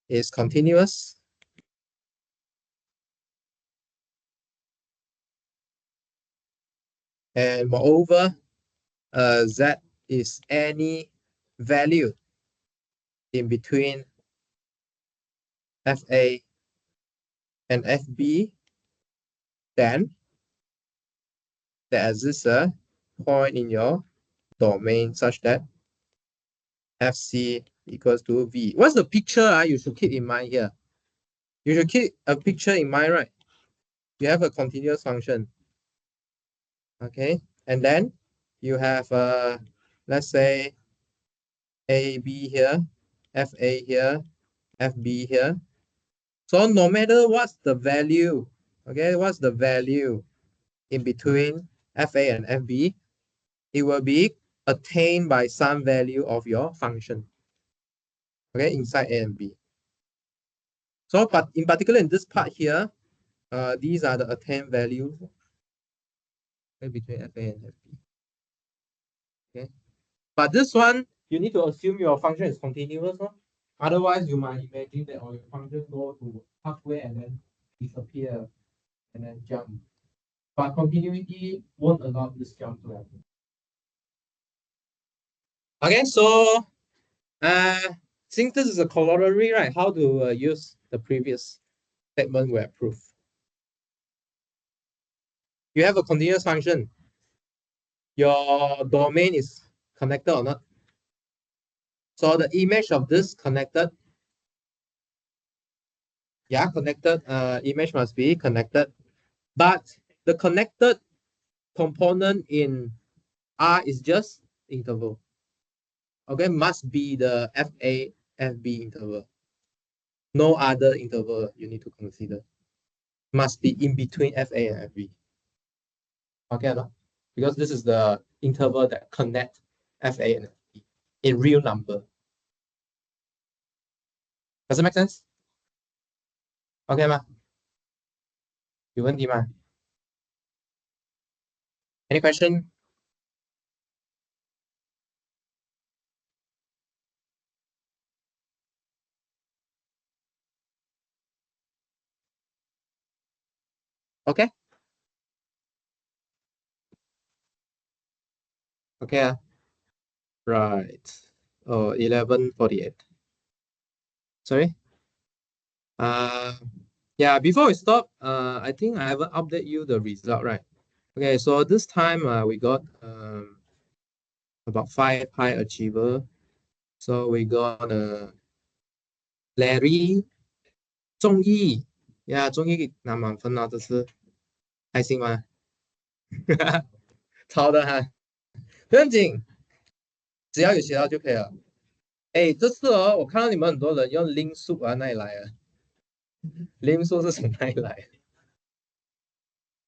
is continuous. And moreover, Z is any value in between FA and FB, then there exists a point in your domain such that FC equals to V. What's the picture you should keep in mind here? You should keep a picture in mind, right? You have a continuous function. Okay, and then you have let's say AB here, FA here, FB here. So no matter what's the value, okay, what's the value in between FA and FB, it will be attained by some value of your function, okay, inside A and B. So, but in particular in this part here, these are the attained values between FA and FB. Okay, but this one, you need to assume your function is continuous. Huh? Otherwise, you might imagine that all your functions go to halfway and then disappear and then jump. But continuity won't allow this jump to happen. Okay, so since this is a corollary, right? How to use the previous statement we have proved? You have a continuous function. Your domain is connected or not? So the image of this connected, yeah, connected image must be connected. But the connected component in R is just interval. Okay, must be the FA, FB interval. No other interval you need to consider. Must be in between FA and FB. Okay, no? Because this is the interval that connect FA and FB in real number. Does it make sense? Okay 吗？有问题吗？ Any question? Okay. Okay. Right. Oh, 11:48. Sorry. Yeah, before we stop, I think I haven't update you the result, right? Okay, so this time we got about 5 high achiever. So we got Larry, 中医 ，yeah， 中医拿满分了，这次开心吗？超的哈，不用紧，只要有学到就可以了。哎，这次我看到你们很多人用 link 数啊，哪里来啊？link 数是从哪里来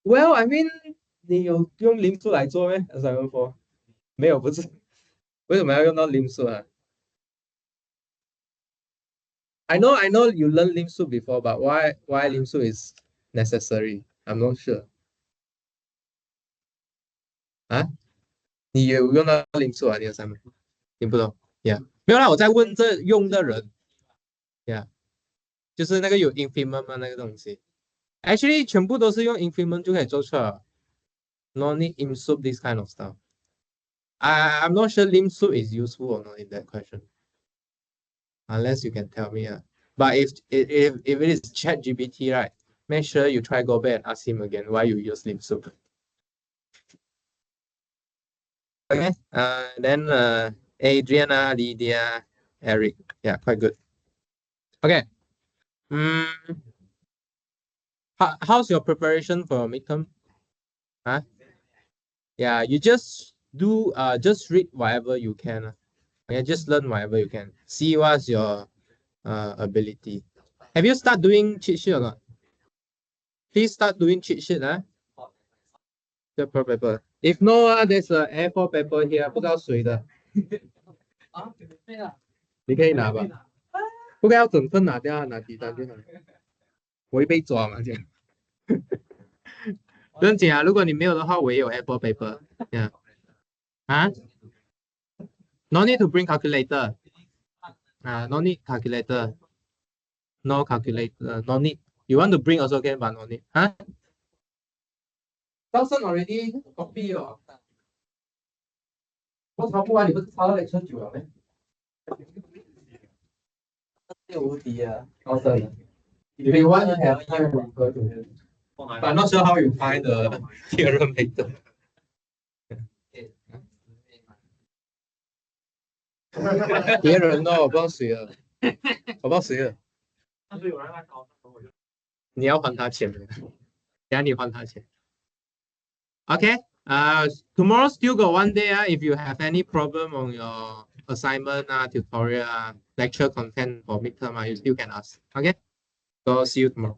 ？Well, I mean， 你有用 link 数来做咩 ？assignment for 没有，不是。为什么要用到 link 数啊 ？I know you learned link 数 before, but why link 数 is necessary? I'm not sure. 啊？你有用到 link 数啊？你的 assignment 你不懂 ？Yeah， 没有啦，我在问这用的人。Yeah， 就是那个有 increment 嘛，那个东西。Actually， 全部都是用 increment 就可以做出来了。No need lim soup this kind of stuff. I'm not sure lim soup is useful or not in that question. Unless you can tell me. But if it is ChatGPT, right, make sure you try go back and ask him again why you use lim soup. Okay. Then Adriana, Lydia, Eric. Yeah, quite good. Okay. How's your preparation for midterm? Huh? Yeah, you just do just read whatever you can. Okay, just learn whatever you can. See what's your ability. Have you start doing cheat sheet or not? Please start doing cheat sheet, the per paper. If no, there's a A4 paper here, 不知道谁的。你可以拿吧。不该要整份拿掉，拿几张就好。我会被抓嘛这样。不用紧啊，如果你没有的话，我也有 Apple paper。啊 ，No need to bring calculator。No need calculator。No calculator. No need. You want to bring also can, but no need. Thousand already copy 哦。我抄不完，你不是抄到lecture 9了咩？无敌啊！哦，真的。If you want, you have time to refer to him. But not sure how you find the theorem later. 别人哦，我不知道谁了，我不知道谁了。你要还他钱的，等下你还他钱。Okay. Tomorrow still got one day. If you have any problem on your assignment, tutorial, lecture content for midterm, you still can ask. Okay. So see you tomorrow.